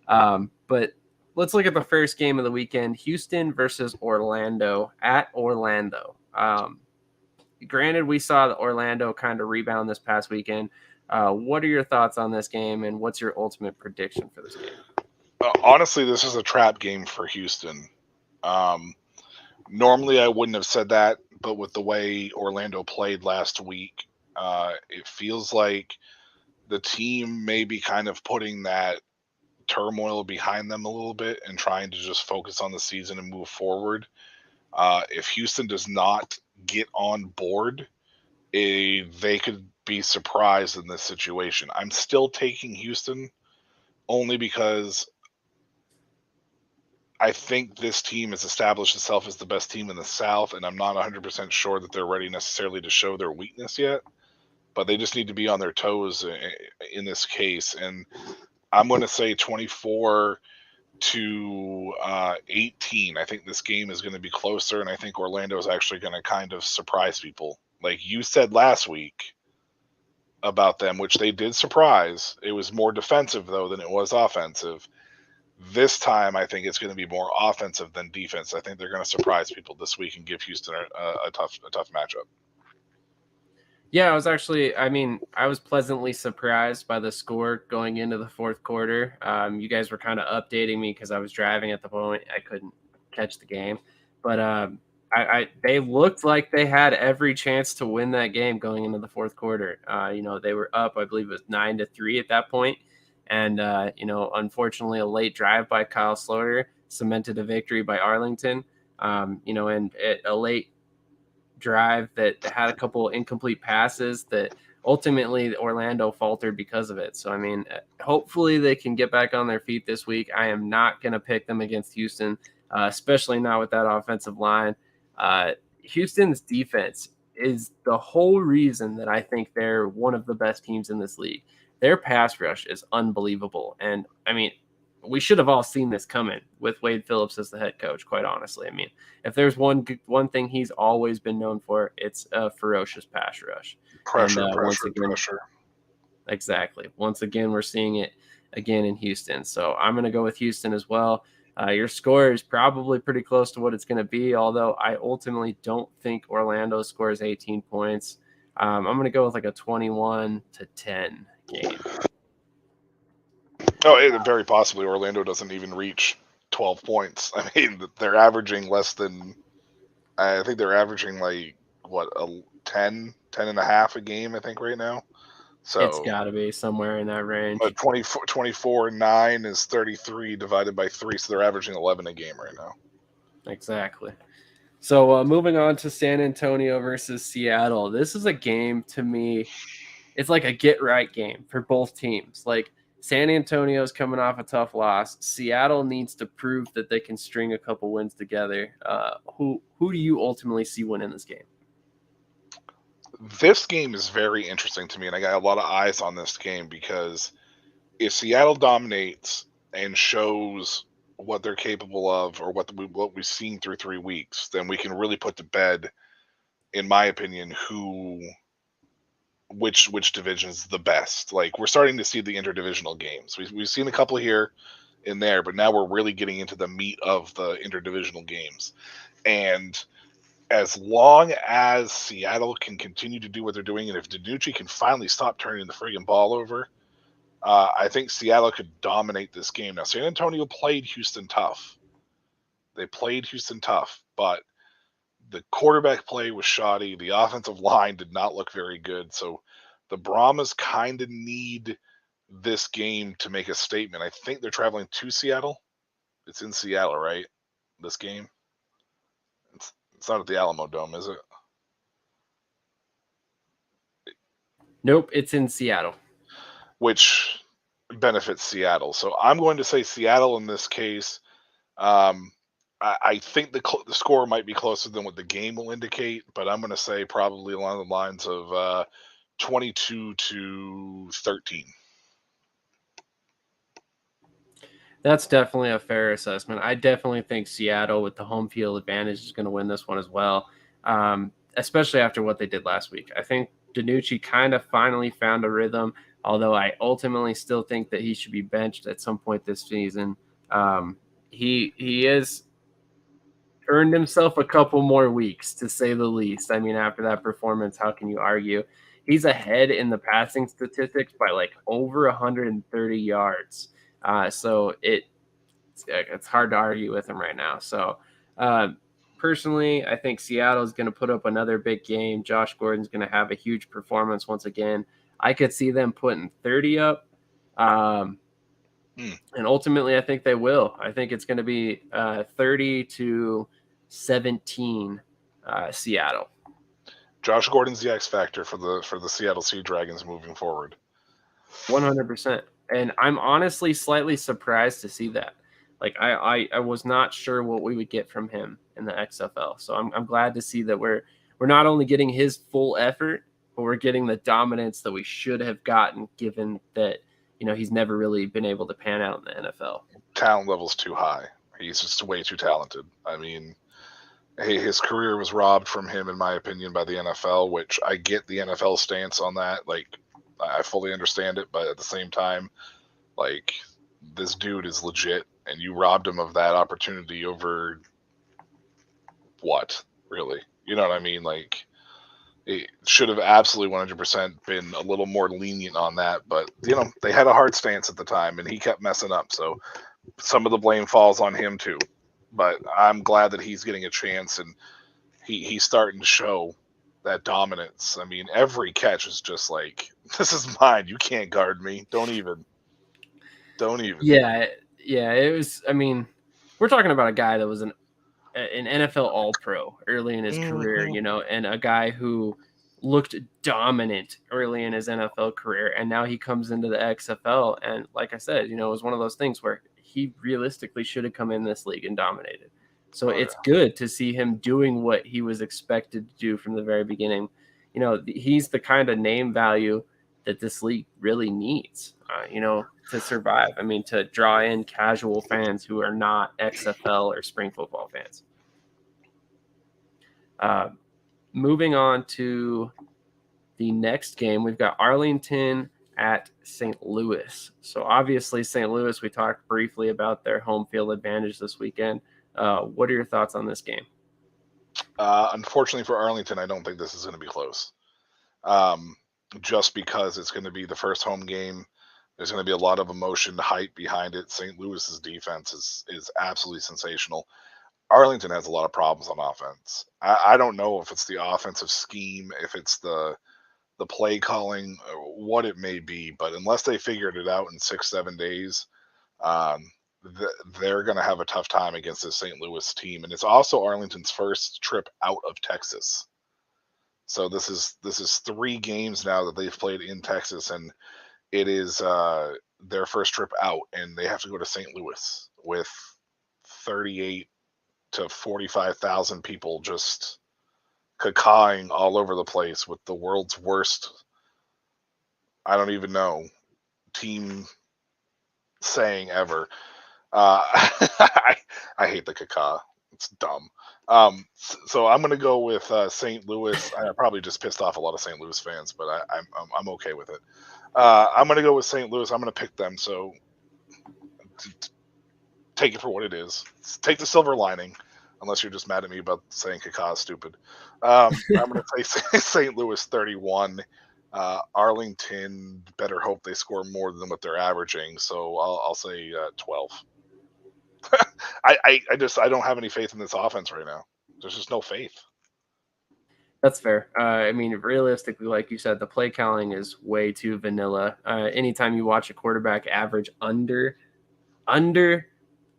But let's look at the first game of the weekend: Houston versus Orlando at Orlando. Granted, we saw the Orlando kind of rebound this past weekend. What are your thoughts on this game, and what's your ultimate prediction for this game? Honestly, this is a trap game for Houston. Normally, I wouldn't have said that, but with the way Orlando played last week, it feels like the team may be kind of putting that turmoil behind them a little bit and trying to just focus on the season and move forward. If Houston does not get on board, they could be surprised in this situation. I'm still taking Houston only because I think this team has established itself as the best team in the South, and I'm not 100% sure that they're ready necessarily to show their weakness yet, but they just need to be on their toes in this case. And I'm going to say 24-18. I think this game is going to be closer, and I think Orlando is actually going to kind of surprise people. Like you said last week about them, which they did surprise. It was more defensive, though, than it was offensive. This time, I think it's going to be more offensive than defense. I think they're going to surprise people this week and give Houston a tough matchup. Yeah, I was pleasantly surprised by the score going into the fourth quarter. You guys were kind of updating me because I was driving at the moment. I couldn't catch the game, but they looked like they had every chance to win that game going into the fourth quarter. They were up, I believe it was 9-3 at that point. And, unfortunately, a late drive by Kyle Sloter cemented a victory by Arlington, and a late drive that had a couple incomplete passes that ultimately Orlando faltered because of it. So, I mean, hopefully they can get back on their feet this week. I am not going to pick them against Houston, especially not with that offensive line. Houston's defense is the whole reason that I think they're one of the best teams in this league. Their pass rush is unbelievable. And, I mean, we should have all seen this coming with Wade Phillips as the head coach, quite honestly. I mean, if there's one thing he's always been known for, it's a ferocious pass rush. Pressure. Exactly. Once again, we're seeing it again in Houston. So I'm going to go with Houston as well. Your score is probably pretty close to what it's going to be, although I ultimately don't think Orlando scores 18 points. I'm going to go with like a 21-10 game. Oh, very possibly Orlando doesn't even reach 12 points. I mean, they're averaging less than, I think they're averaging like, what, 10 and a half a game, I think, right now. So it's got to be somewhere in that range. 24 and 9 is 33 divided by 3, so they're averaging 11 a game right now. Exactly. So moving on to San Antonio versus Seattle. This is a game, to me, it's like a get-right game for both teams. Like, San Antonio's coming off a tough loss. Seattle needs to prove that they can string a couple wins together. Who do you ultimately see winning this game? This game is very interesting to me, and I got a lot of eyes on this game because if Seattle dominates and shows what they're capable of, or what we've seen through 3 weeks, then we can really put to bed, in my opinion, which division is the best. Like, we're starting to see the interdivisional games. We've seen a couple here and there, but now we're really getting into the meat of the interdivisional games. And as long as Seattle can continue to do what they're doing, and if DiNucci can finally stop turning the friggin' ball over, I think Seattle could dominate this game. Now, San Antonio played Houston tough. They played Houston tough, but the quarterback play was shoddy. The offensive line did not look very good. So the Brahmas kind of need this game to make a statement. I think they're traveling to Seattle. It's in Seattle, right? This game? It's not at the Alamo Dome, is it? Nope, it's in Seattle. Which benefits Seattle. So I'm going to say Seattle in this case. I think the score might be closer than what the game will indicate, but I'm going to say probably along the lines of 22-13. That's definitely a fair assessment. I definitely think Seattle, with the home field advantage, is going to win this one as well, especially after what they did last week. I think DiNucci kind of finally found a rhythm, although I ultimately still think that he should be benched at some point this season. He has earned himself a couple more weeks, to say the least. I mean, after that performance, how can you argue? He's ahead in the passing statistics by like over 130 yards. So it's hard to argue with him right now. So personally, I think Seattle is going to put up another big game. Josh Gordon's going to have a huge performance once again. I could see them putting 30 up. And ultimately, I think they will. I think it's going to be 30-17 Seattle. Josh Gordon's the X factor for the Seattle Sea Dragons moving forward. 100%. And I'm honestly slightly surprised to see that. Like, I was not sure what we would get from him in the XFL. So I'm glad to see that we're not only getting his full effort, but we're getting the dominance that we should have gotten, given that, he's never really been able to pan out in the NFL. Talent level's too high. He's just way too talented. I mean, his career was robbed from him, in my opinion, by the NFL, which I get the NFL stance on that. Like, I fully understand it, but at the same time, like, this dude is legit, and you robbed him of that opportunity over what, really? You know what I mean? Like, it should have absolutely 100% been a little more lenient on that, but, they had a hard stance at the time, and he kept messing up, so some of the blame falls on him too. But I'm glad that he's getting a chance, and he's starting to show that dominance. I mean, every catch is just like, this is mine. You can't guard me. Don't even. Yeah, it was. I mean, we're talking about a guy that was an NFL All-Pro early in his career, and a guy who looked dominant early in his NFL career, and now he comes into the XFL, and like I said, it was one of those things where he realistically should have come in this league and dominated. So it's good to see him doing what he was expected to do from the very beginning. He's the kind of name value that this league really needs, to survive. I mean, to draw in casual fans who are not XFL or spring football fans. Moving on to the next game, we've got Arlington at St. Louis. So obviously St. Louis, we talked briefly about their home field advantage this weekend. What are your thoughts on this game? Unfortunately for Arlington, I don't think this is going to be close. Just because it's going to be the first home game There's going to be a lot of emotion, hype behind it. St. Louis's defense is absolutely sensational. Arlington has a lot of problems on offense. I don't know if it's the offensive scheme, if it's the play calling, what it may be, but unless they figured it out in 6-7 days, they're going to have a tough time against this St. Louis team. And it's also Arlington's first trip out of Texas. So this is 3 games now that they've played in Texas, and it is their first trip out, and they have to go to St. Louis with 38 to 45,000 people just cacawing all over the place with the world's worst, I don't even know, team saying ever. I hate the caca. It's dumb. So I'm going to go with St. Louis. I probably just pissed off a lot of St. Louis fans, but I'm okay with it. I'm going to go with St. Louis. I'm going to pick them. So take it for what it is. Take the silver lining, unless you're just mad at me about saying caca is stupid. I'm going to say St. Louis 31. Arlington better hope they score more than what they're averaging. So I'll say 12. I don't have any faith in this offense right now. There's just no faith. That's fair. I mean, realistically, like you said, the play calling is way too vanilla. Anytime you watch a quarterback average under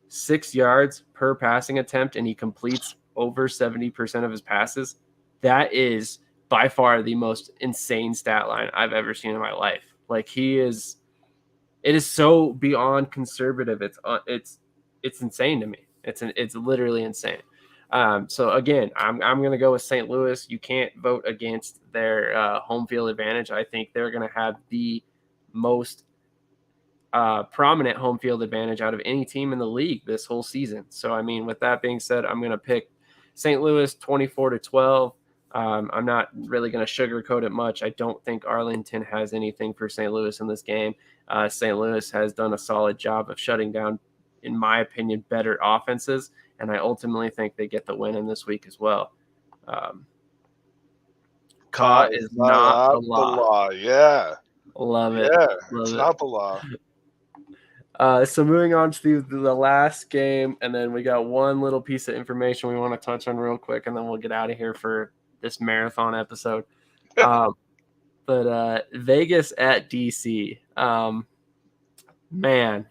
6 yards per passing attempt and he completes over 70% of his passes, that is by far the most insane stat line I've ever seen in my life. Like it is so beyond conservative. It's insane to me. It's literally insane. So again, I'm going to go with St. Louis. You can't vote against their home field advantage. I think they're going to have the most prominent home field advantage out of any team in the league this whole season. So, I mean, with that being said, I'm going to pick St. Louis 24-12. I'm not really going to sugarcoat it much. I don't think Arlington has anything for St. Louis in this game. St. Louis has done a solid job of shutting down, in my opinion, better offenses, and I ultimately think they get the win in this week as well. Ca is not the law. Yeah. Love it. Yeah, Love it's it. not the law. So moving on to the last game, and then we got one little piece of information we want to touch on real quick, and then we'll get out of here for this marathon episode. But Vegas at DC. Man,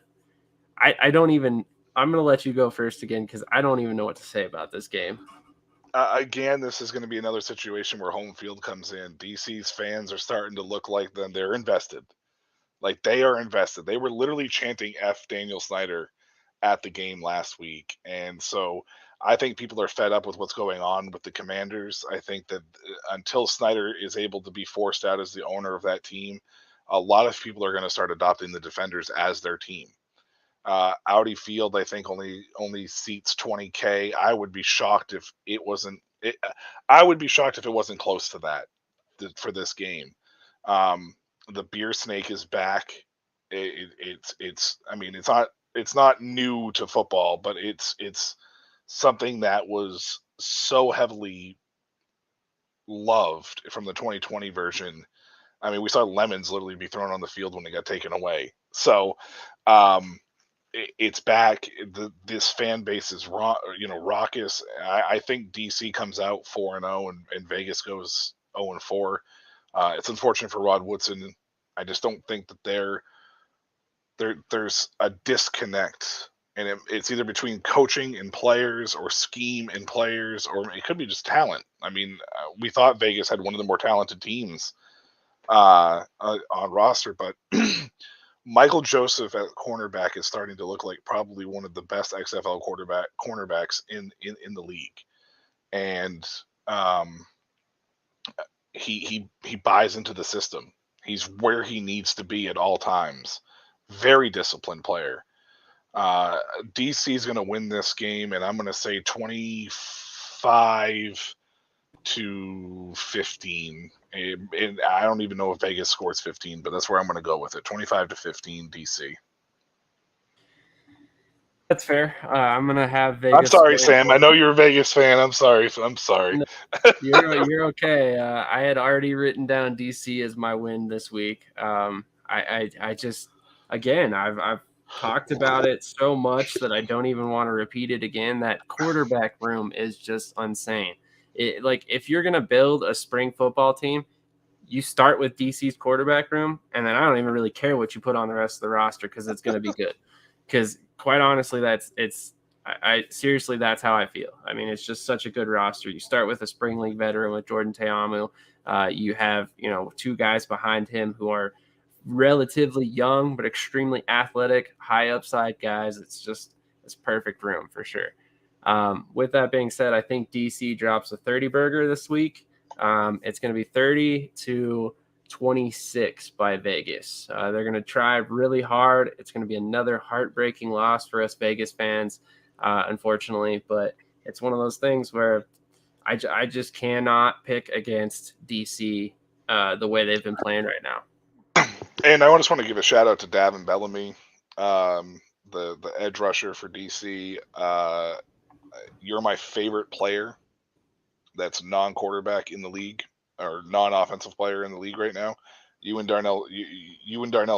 I don't even – I'm going to let you go first again because I don't even know what to say about this game. Again, this is going to be another situation where home field comes in. DC's fans are starting to look like them. They're invested. Like, they are invested. They were literally chanting F Daniel Snyder at the game last week. And so I think people are fed up with what's going on with the Commanders. I think that until Snyder is able to be forced out as the owner of that team, a lot of people are going to start adopting the Defenders as their team. Audi Field, I think, only seats 20K. I would be shocked if it wasn't. I would be shocked if it wasn't close to that for this game. The beer snake is back. It's. I mean, it's not new to football, but it's something that was so heavily loved from the 2020 version. I mean, we saw lemons literally be thrown on the field when they got taken away. So. It's back. This fan base is raucous. I think DC comes out 4-0 and Vegas goes 0-4. It's unfortunate for Rod Woodson. I just don't think that there's a disconnect, and it's either between coaching and players or scheme and players, or it could be just talent. I mean, we thought Vegas had one of the more talented teams on roster, but Michael Joseph at cornerback is starting to look like probably one of the best XFL cornerbacks in the league, and he buys into the system. He's where he needs to be at all times. Very disciplined player. DC is going to win this game, and I'm going to say 25-15. And I don't even know if Vegas scores 15, but that's where I'm going to go with it. 25-15 DC. That's fair. I'm going to have Vegas. I'm sorry, Sam. I know you're a Vegas fan. I'm sorry. No, you're okay. I had already written down DC as my win this week. I just again, I've talked about it so much that I don't even want to repeat it again. That quarterback room is just insane. Like if you're gonna build a spring football team, you start with DC's quarterback room, and then I don't even really care what you put on the rest of the roster because it's gonna be good. Because quite honestly, I seriously, that's how I feel. I mean, it's just such a good roster. You start with a spring league veteran with Jordan Teamu. You have, two guys behind him who are relatively young but extremely athletic, high upside guys. It's perfect room for sure. With that being said, I think DC drops a 30 burger this week. It's going to be 30-26 by Vegas. They're going to try really hard. It's going to be another heartbreaking loss for us Vegas fans, unfortunately, but it's one of those things where I just cannot pick against DC the way they've been playing right now. And I just want to give a shout out to Davin Bellamy, the edge rusher for DC. You're my favorite player that's non-quarterback in the league, or non-offensive player in the league right now. You and Darnell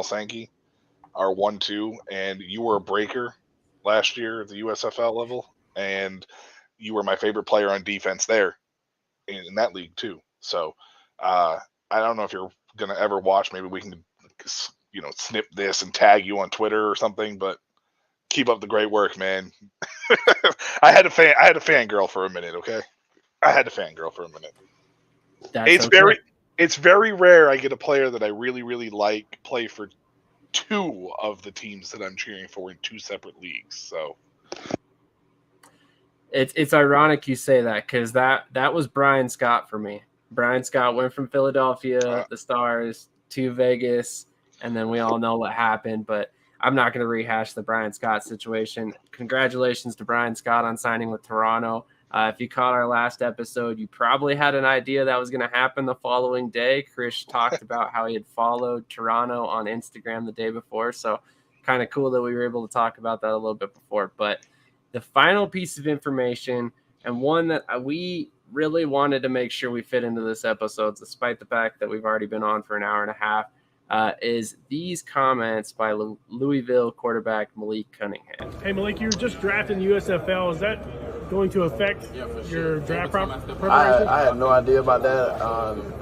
Sankey are 1-2, and you were a breaker last year at the USFL level, and you were my favorite player on defense there in that league too. So I don't know if you're gonna ever watch. Maybe we can snip this and tag you on Twitter or something, but keep up the great work, man. I had a fangirl for a minute, okay? I had a fangirl for a minute. It's very rare I get a player that I really, really like play for two of the teams that I'm cheering for in two separate leagues. So it's ironic you say that, because that was Brian Scott for me. Brian Scott went from Philadelphia, the Stars, to Vegas, and then we all know what happened, but I'm not going to rehash the Brian Scott situation. Congratulations to Brian Scott on signing with Toronto. If you caught our last episode, you probably had an idea that was going to happen the following day. Chris talked about how he had followed Toronto on Instagram the day before, so kind of cool that we were able to talk about that a little bit before. But the final piece of information, and one that we really wanted to make sure we fit into this episode, despite the fact that we've already been on for an hour and a half, is these comments by Louisville quarterback Malik Cunningham. Hey, Malik, you were just drafted in USFL. Is that going to affect your draft preparation? I had no idea about that.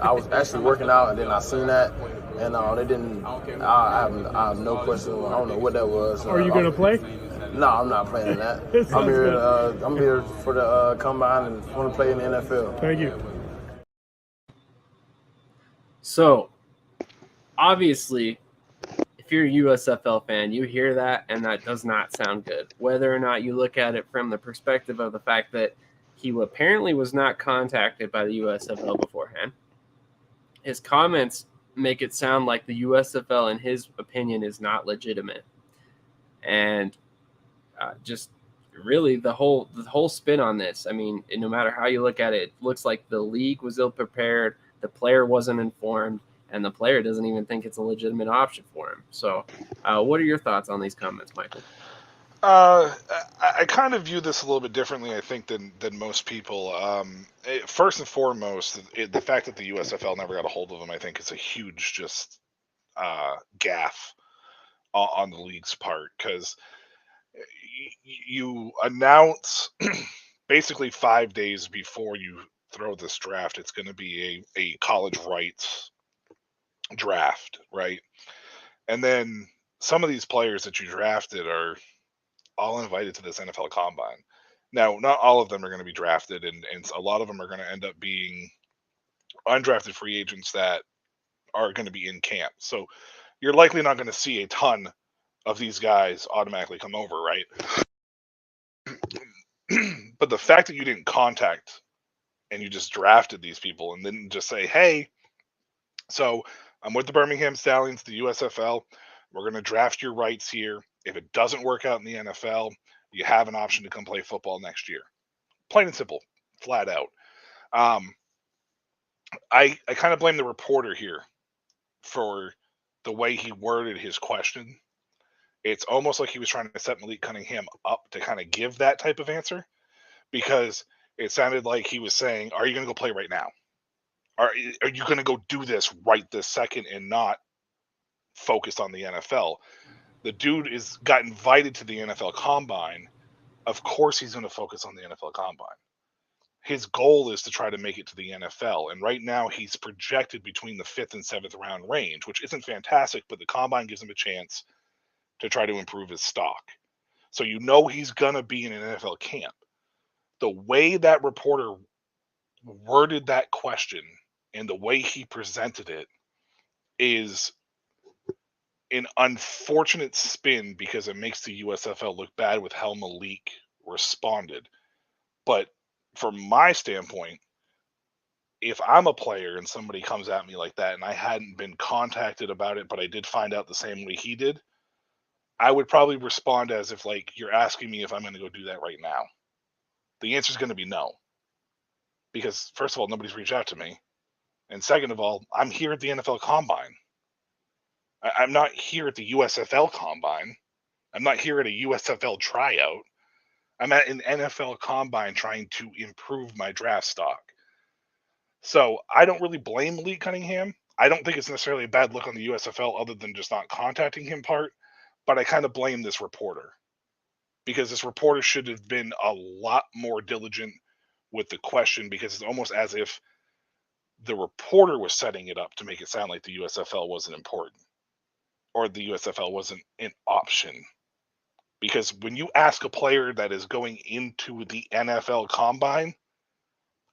I was actually working out, and then I seen that, and they didn't. I have no question. I don't know what that was. Are you going to play? No, I'm not playing in that. I'm here for the combine and want to play in the NFL. Thank you. So, obviously, if you're a USFL fan, you hear that, and that does not sound good. Whether or not you look at it from the perspective of the fact that he apparently was not contacted by the USFL beforehand, his comments make it sound like the USFL, in his opinion, is not legitimate. And just really the whole spin on this. I mean, no matter how you look at it, it looks like the league was ill-prepared, the player wasn't informed, and the player doesn't even think it's a legitimate option for him. So what are your thoughts on these comments, Michael? I kind of view this a little bit differently, I think, than most people. First and foremost, the fact that the USFL never got a hold of him, I think, is a huge just gaffe on the league's part, because you announce basically 5 days before you throw this draft, it's going to be a college rights draft, right? And then some of these players that you drafted are all invited to this NFL combine. Now, not all of them are going to be drafted, and a lot of them are going to end up being undrafted free agents that are going to be in camp. So you're likely not going to see a ton of these guys automatically come over, right? But the fact that you didn't contact and you just drafted these people and then just say, hey, so I'm with the Birmingham Stallions, the USFL. We're going to draft your rights here. If it doesn't work out in the NFL, you have an option to come play football next year. Plain and simple, flat out. I kind of blame the reporter here for the way he worded his question. It's almost like he was trying to set Malik Cunningham up to kind of give that type of answer, because it sounded like he was saying, are you going to go play right now? Are you going to go do this right this second and not focus on the NFL? The dude got invited to the NFL Combine. Of course he's going to focus on the NFL Combine. His goal is to try to make it to the NFL. And right now he's projected between the 5th and 7th round range, which isn't fantastic, but the Combine gives him a chance to try to improve his stock. So you know he's going to be in an NFL camp. The way that reporter worded that question and the way he presented it is an unfortunate spin because it makes the USFL look bad with how Malik responded. But from my standpoint, if I'm a player and somebody comes at me like that and I hadn't been contacted about it, but I did find out the same way he did, I would probably respond as if, like, you're asking me if I'm going to go do that right now. The answer is going to be no. Because, first of all, nobody's reached out to me. And second of all, I'm here at the NFL Combine. I'm not here at the USFL Combine. I'm not here at a USFL tryout. I'm at an NFL Combine trying to improve my draft stock. So I don't really blame Malik Cunningham. I don't think it's necessarily a bad look on the USFL other than just not contacting him part. But I kind of blame this reporter. Because this reporter should have been a lot more diligent with the question, because it's almost as if the reporter was setting it up to make it sound like the USFL wasn't important or the USFL wasn't an option. Because when you ask a player that is going into the NFL Combine,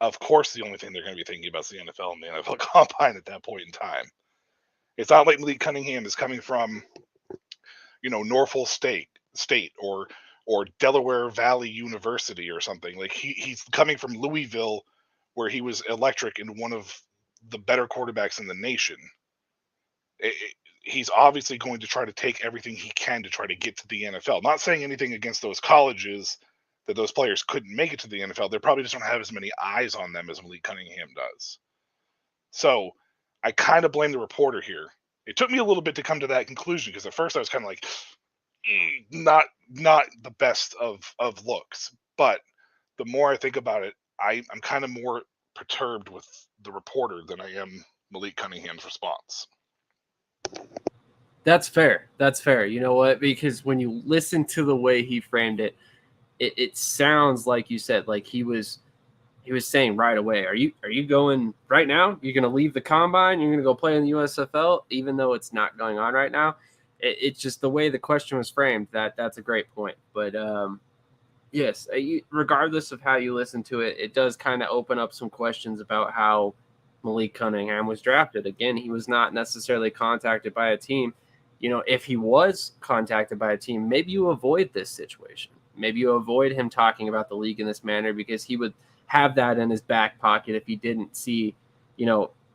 of course the only thing they're going to be thinking about is the NFL and the NFL Combine at that point in time. It's not like Malik Cunningham is coming from, Norfolk State or Delaware Valley University or something. Like he's coming from Louisville, where he was electric and one of the better quarterbacks in the nation. He's obviously going to try to take everything he can to try to get to the NFL. Not saying anything against those colleges that those players couldn't make it to the NFL. They probably just don't have as many eyes on them as Malik Cunningham does. So I kind of blame the reporter here. It took me a little bit to come to that conclusion, because at first I was kind of like, not the best of looks. But the more I think about it, I'm kind of more perturbed with the reporter than I am Malik Cunningham's response. That's fair. That's fair. You know what? Because when you listen to the way he framed it, it sounds like you said, like he was saying right away, are you going right now? You're going to leave the Combine? You're going to go play in the USFL, even though it's not going on right now? It's just the way the question was framed. That's a great point. But yes, regardless of how you listen to it, it does kind of open up some questions about how Malik Cunningham was drafted. Again, he was not necessarily contacted by a team. If he was contacted by a team, maybe you avoid this situation. Maybe you avoid him talking about the league in this manner, because he would have that in his back pocket if he didn't see,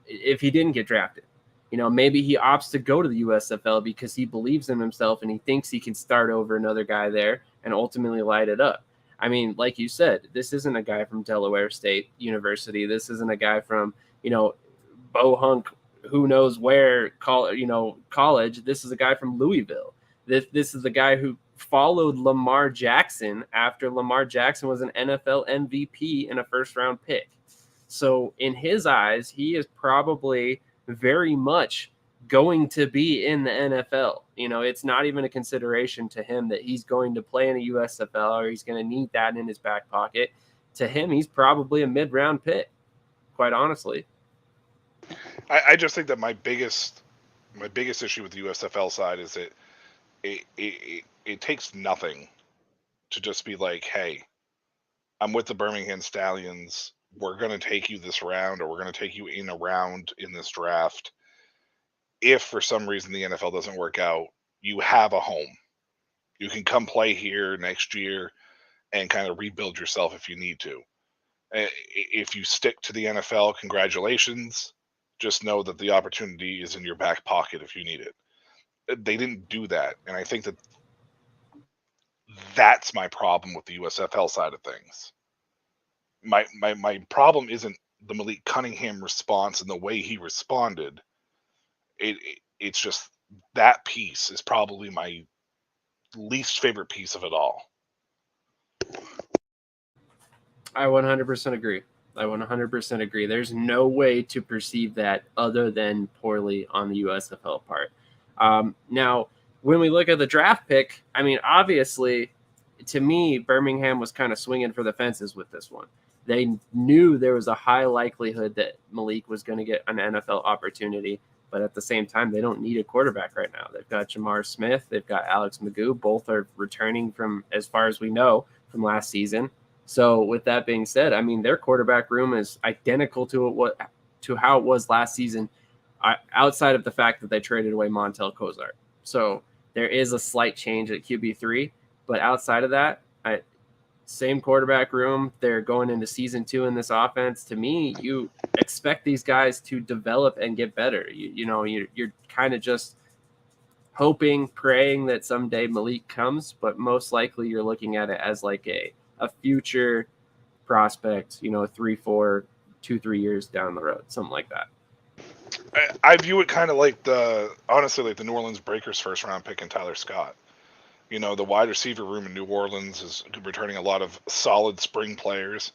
if he didn't get drafted. Maybe he opts to go to the USFL because he believes in himself and he thinks he can start over another guy there and ultimately light it up. I mean, like you said, this isn't a guy from Delaware State University. This isn't a guy from, Bohunk, who knows where, college. This is a guy from Louisville. This is the guy who followed Lamar Jackson after Lamar Jackson was an NFL MVP and a first-round pick. So in his eyes, he is probably very much going to be in the NFL. It's not even a consideration to him that he's going to play in a USFL or he's going to need that in his back pocket. To him, he's probably a mid-round pick, quite honestly. I just think that my biggest issue with the USFL side is that it takes nothing to just be like, hey, I'm with the Birmingham Stallions. We're going to take you this round, or we're going to take you in a round in this draft. If for some reason the NFL doesn't work out, you have a home. You can come play here next year and kind of rebuild yourself if you need to. If you stick to the NFL, congratulations. Just know that the opportunity is in your back pocket if you need it. They didn't do that. And I think that's my problem with the USFL side of things. My problem isn't the Malik Cunningham response and the way he responded. It's just that piece is probably my least favorite piece of it all. I 100% agree. I 100% agree. There's no way to perceive that other than poorly on the USFL part. Now, when we look at the draft pick, I mean, obviously, to me, Birmingham was kind of swinging for the fences with this one. They knew there was a high likelihood that Malik was going to get an NFL opportunity, but at the same time, they don't need a quarterback right now. They've got Jamar Smith, they've got Alex Magoo. Both are returning from, as far as we know, from last season. So with that being said, I mean, their quarterback room is identical to how it was last season, outside of the fact that they traded away Montel Kozart. So there is a slight change at QB3, but outside of that, same quarterback room. They're going into season 2 in this offense. To me, you expect these guys to develop and get better. You're kind of just hoping, praying that someday Malik comes, but most likely you're looking at it as like a future prospect, 3, 4, 2, 3 years down the road, something like that. I view it kind of like the New Orleans Breakers first round pick in Tyler Scott. The wide receiver room in New Orleans is returning a lot of solid spring players.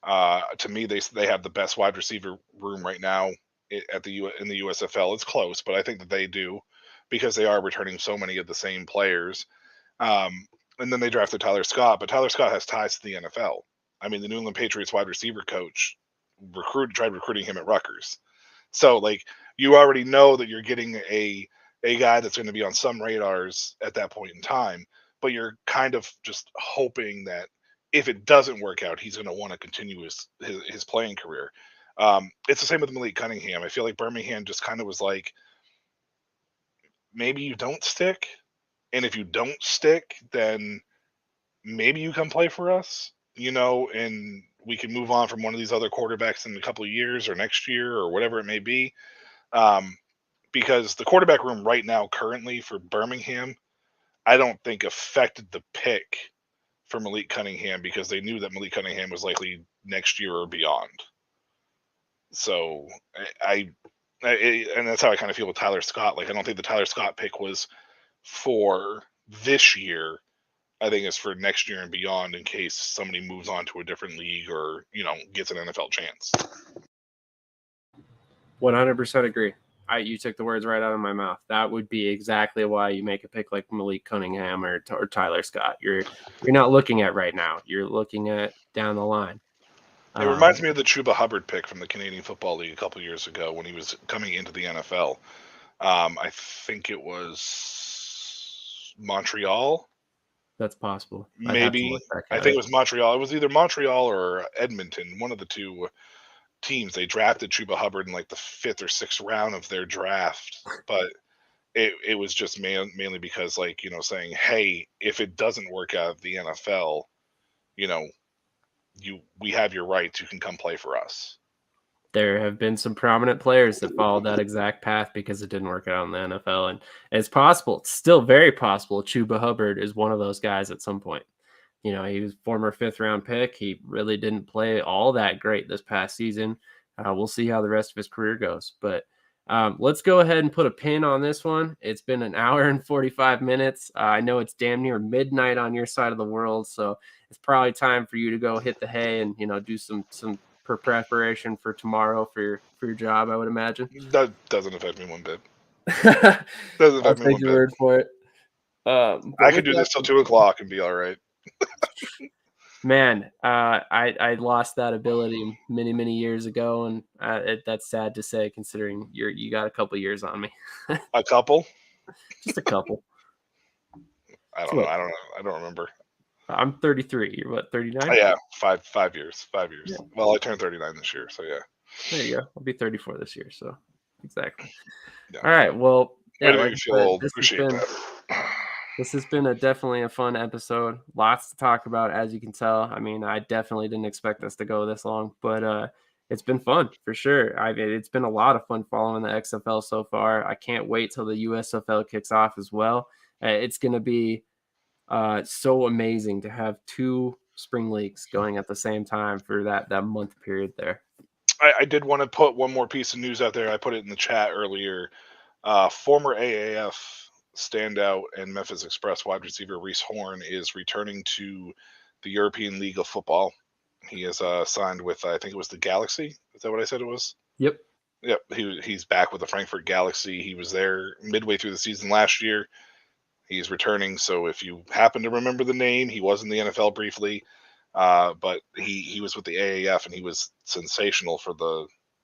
To me, they have the best wide receiver room right now in the USFL. It's close, but I think that they do, because they are returning so many of the same players. And then they drafted Tyler Scott, but Tyler Scott has ties to the NFL. I mean, the New England Patriots wide receiver coach tried recruiting him at Rutgers. So, like, you already know that you're getting a guy that's going to be on some radars at that point in time, but you're kind of just hoping that if it doesn't work out, he's going to want to continue his playing career. It's the same with Malik Cunningham. I feel like Birmingham just kind of was like, maybe you don't stick, and if you don't stick, then maybe you come play for us, and we can move on from one of these other quarterbacks in a couple of years or next year or whatever it may be. Because the quarterback room right now, currently for Birmingham, I don't think affected the pick for Malik Cunningham, because they knew that Malik Cunningham was likely next year or beyond. So and that's how I kind of feel with Tyler Scott. Like, I don't think the Tyler Scott pick was for this year. I think it's for next year and beyond, in case somebody moves on to a different league or, gets an NFL chance. 100% agree. You took the words right out of my mouth. That would be exactly why you make a pick like Malik Cunningham or Tyler Scott. You're not looking at right now. You're looking at down the line. It reminds me of the Chuba Hubbard pick from the Canadian Football League a couple years ago when he was coming into the NFL. I think it was Montreal. That's possible. Maybe. I think it was Montreal. It was either Montreal or Edmonton, one of the two teams. They drafted Chuba Hubbard in like the 5th or 6th round of their draft, but it was just mainly because, like, saying, hey, if it doesn't work out at the NFL, we have your rights. You can come play for us. There have been some prominent players that followed that exact path because it didn't work out in the NFL, and it's possible. It's still very possible. Chuba Hubbard is one of those guys at some point. He was former 5th round pick. He really didn't play all that great this past season. We'll see how the rest of his career goes. But let's go ahead and put a pin on this one. It's been an hour and 45 minutes. I know it's damn near midnight on your side of the world, so it's probably time for you to go hit the hay and do some preparation for tomorrow for your job, I would imagine. That doesn't affect me one bit. Doesn't affect me one bit. I'll take your word for it. I could do this till 2:00 and be all right. Man, I lost that ability many, many years ago, and that's sad to say, considering you got a couple years on me. A couple? Just a couple. I don't know. I don't remember. I'm 33. You're what, 39? Oh, yeah, 5 years. 5 years. Yeah. Well, I turned 39 this year, so yeah. There you go. I'll be 34 this year, so exactly. Yeah. All right. Well, yeah, like feel old. Appreciate that. This has been definitely a fun episode. Lots to talk about, as you can tell. I mean, I definitely didn't expect us to go this long, but it's been fun for sure. I mean, it's been a lot of fun following the XFL so far. I can't wait till the USFL kicks off as well. It's going to be so amazing to have 2 spring leagues going at the same time for that month period there. I did want to put one more piece of news out there. I put it in the chat earlier. Former AAF standout and Memphis Express wide receiver Reese Horn is returning to the European League of Football. He is signed with, I think it was the Galaxy. Is that what I said it was? Yep. He's back with the Frankfurt Galaxy. He was there midway through the season last year. He's returning, so if you happen to remember the name, he was in the NFL briefly, but he was with the AAF, and he was sensational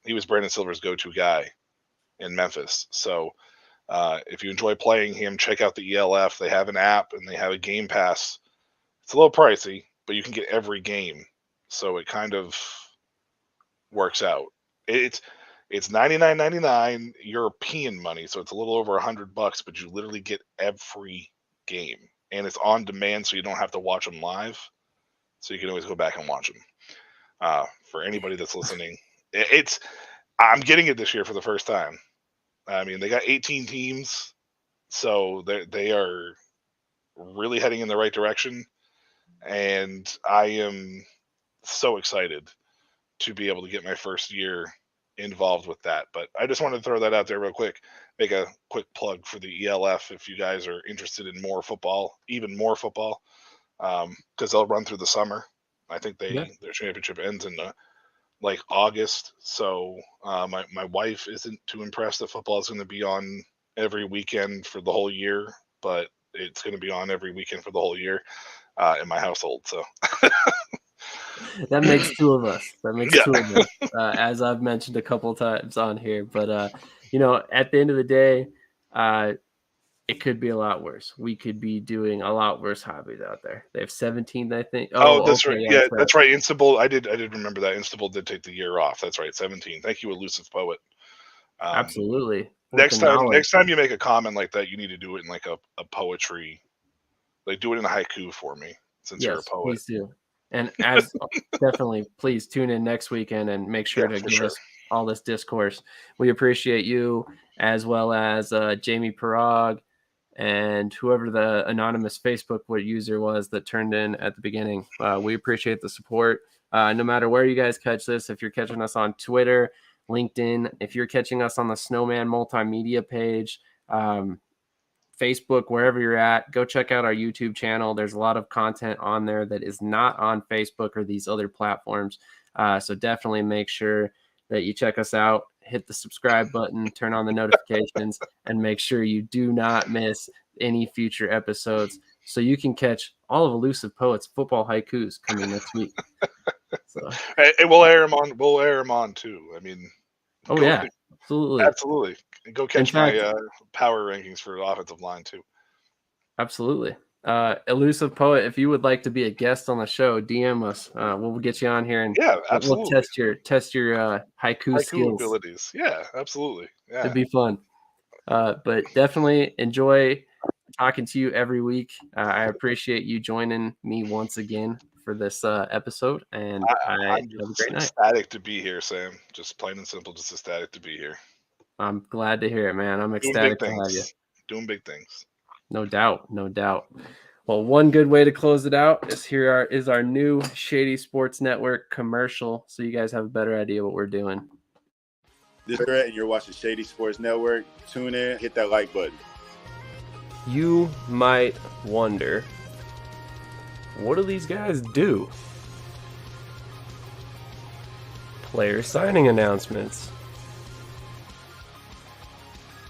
he was Brandon Silver's go-to guy in Memphis. So if you enjoy playing him, check out the ELF. They have an app, and they have a Game Pass. It's a little pricey, but you can get every game, so it kind of works out. It's $99.99 European money, so it's a little over $100, but you literally get every game, and it's on demand, so you don't have to watch them live. So you can always go back and watch them. For anybody that's listening, I'm getting it this year for the first time. I mean, they got 18 teams, so they are really heading in the right direction, and I am so excited to be able to get my first year involved with that. But I just wanted to throw that out there real quick, make a quick plug for the ELF if you guys are interested in more football, even more football, because they'll run through the summer. I think their championship ends in like August. So my wife isn't too impressed that football is going to be on every weekend for the whole year, but it's going to be on every weekend for the whole year in my household. So that makes two of us. Two of us, as I've mentioned a couple times on here. But at the end of the day, it could be a lot worse. We could be doing a lot worse hobbies out there. They have 17, I think. That's right. Yeah, that's right. Instable. I did remember that. Instable did take the year off. That's right. 17. Thank you, Elusive Poet. Absolutely. Next time you make a comment like that, you need to do it in like a poetry. Like, do it in a haiku for me, since you're a poet. Please do. And as definitely, please tune in next weekend and make sure to give us all this discourse. We appreciate you, as well as Jamie Parag and whoever the anonymous Facebook user was that turned in at the beginning. We appreciate the support. No matter where you guys catch this, if you're catching us on Twitter, LinkedIn, if you're catching us on the Snowman Multimedia page, Facebook, wherever you're at, go check out our YouTube channel. There's a lot of content on there that is not on Facebook or these other platforms. So definitely make sure that you check us out, hit the subscribe button, turn on the notifications, and make sure you do not miss any future episodes so you can catch all of Elusive Poet's football haikus coming next week. So, and we'll air them on too. I mean, absolutely. Go catch my power rankings for offensive line too. Absolutely. Elusive Poet, if you would like to be a guest on the show, DM us. We'll get you on here and we'll test your haiku skills. Abilities. Yeah, absolutely. Yeah. It'd be fun. But definitely enjoy talking to you every week. I appreciate you joining me once again for this episode, and I have a great night. Ecstatic to be here, Sam. Just plain and simple, just ecstatic to be here. I'm glad to hear it, man. I'm ecstatic to have you. Doing big things. No doubt. Well, one good way to close it out is our new Shady Sports Network commercial, so you guys have a better idea what we're doing. This is Brett, and you're watching Shady Sports Network. Tune in, hit that like button. You might wonder, what do these guys do? Player signing announcements.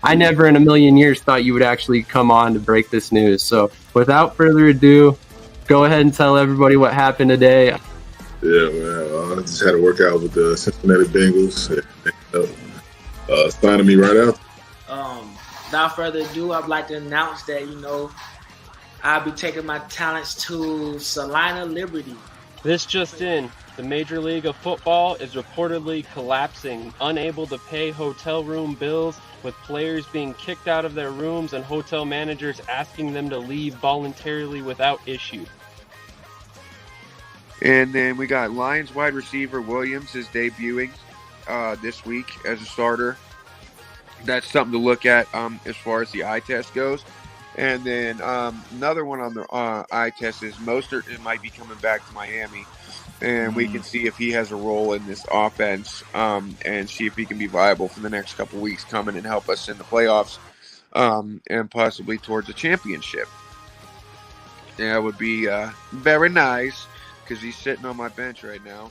I never in a million years thought you would actually come on to break this news. So without further ado, go ahead and tell everybody what happened today. Yeah, man. I just had a workout with the Cincinnati Bengals. Signing me right out. Without further ado, I'd like to announce that, I'll be taking my talents to Salina Liberty. This just in. The Major League of Football is reportedly collapsing, unable to pay hotel room bills, with players being kicked out of their rooms and hotel managers asking them to leave voluntarily without issue. And then we got Lions wide receiver Williams is debuting this week as a starter. That's something to look at as far as the eye test goes. And then another one on the eye test is Mostert might be coming back to Miami. And we can see if he has a role in this offense and see if he can be viable for the next couple weeks coming and help us in the playoffs and possibly towards a championship. That would be very nice because he's sitting on my bench right now.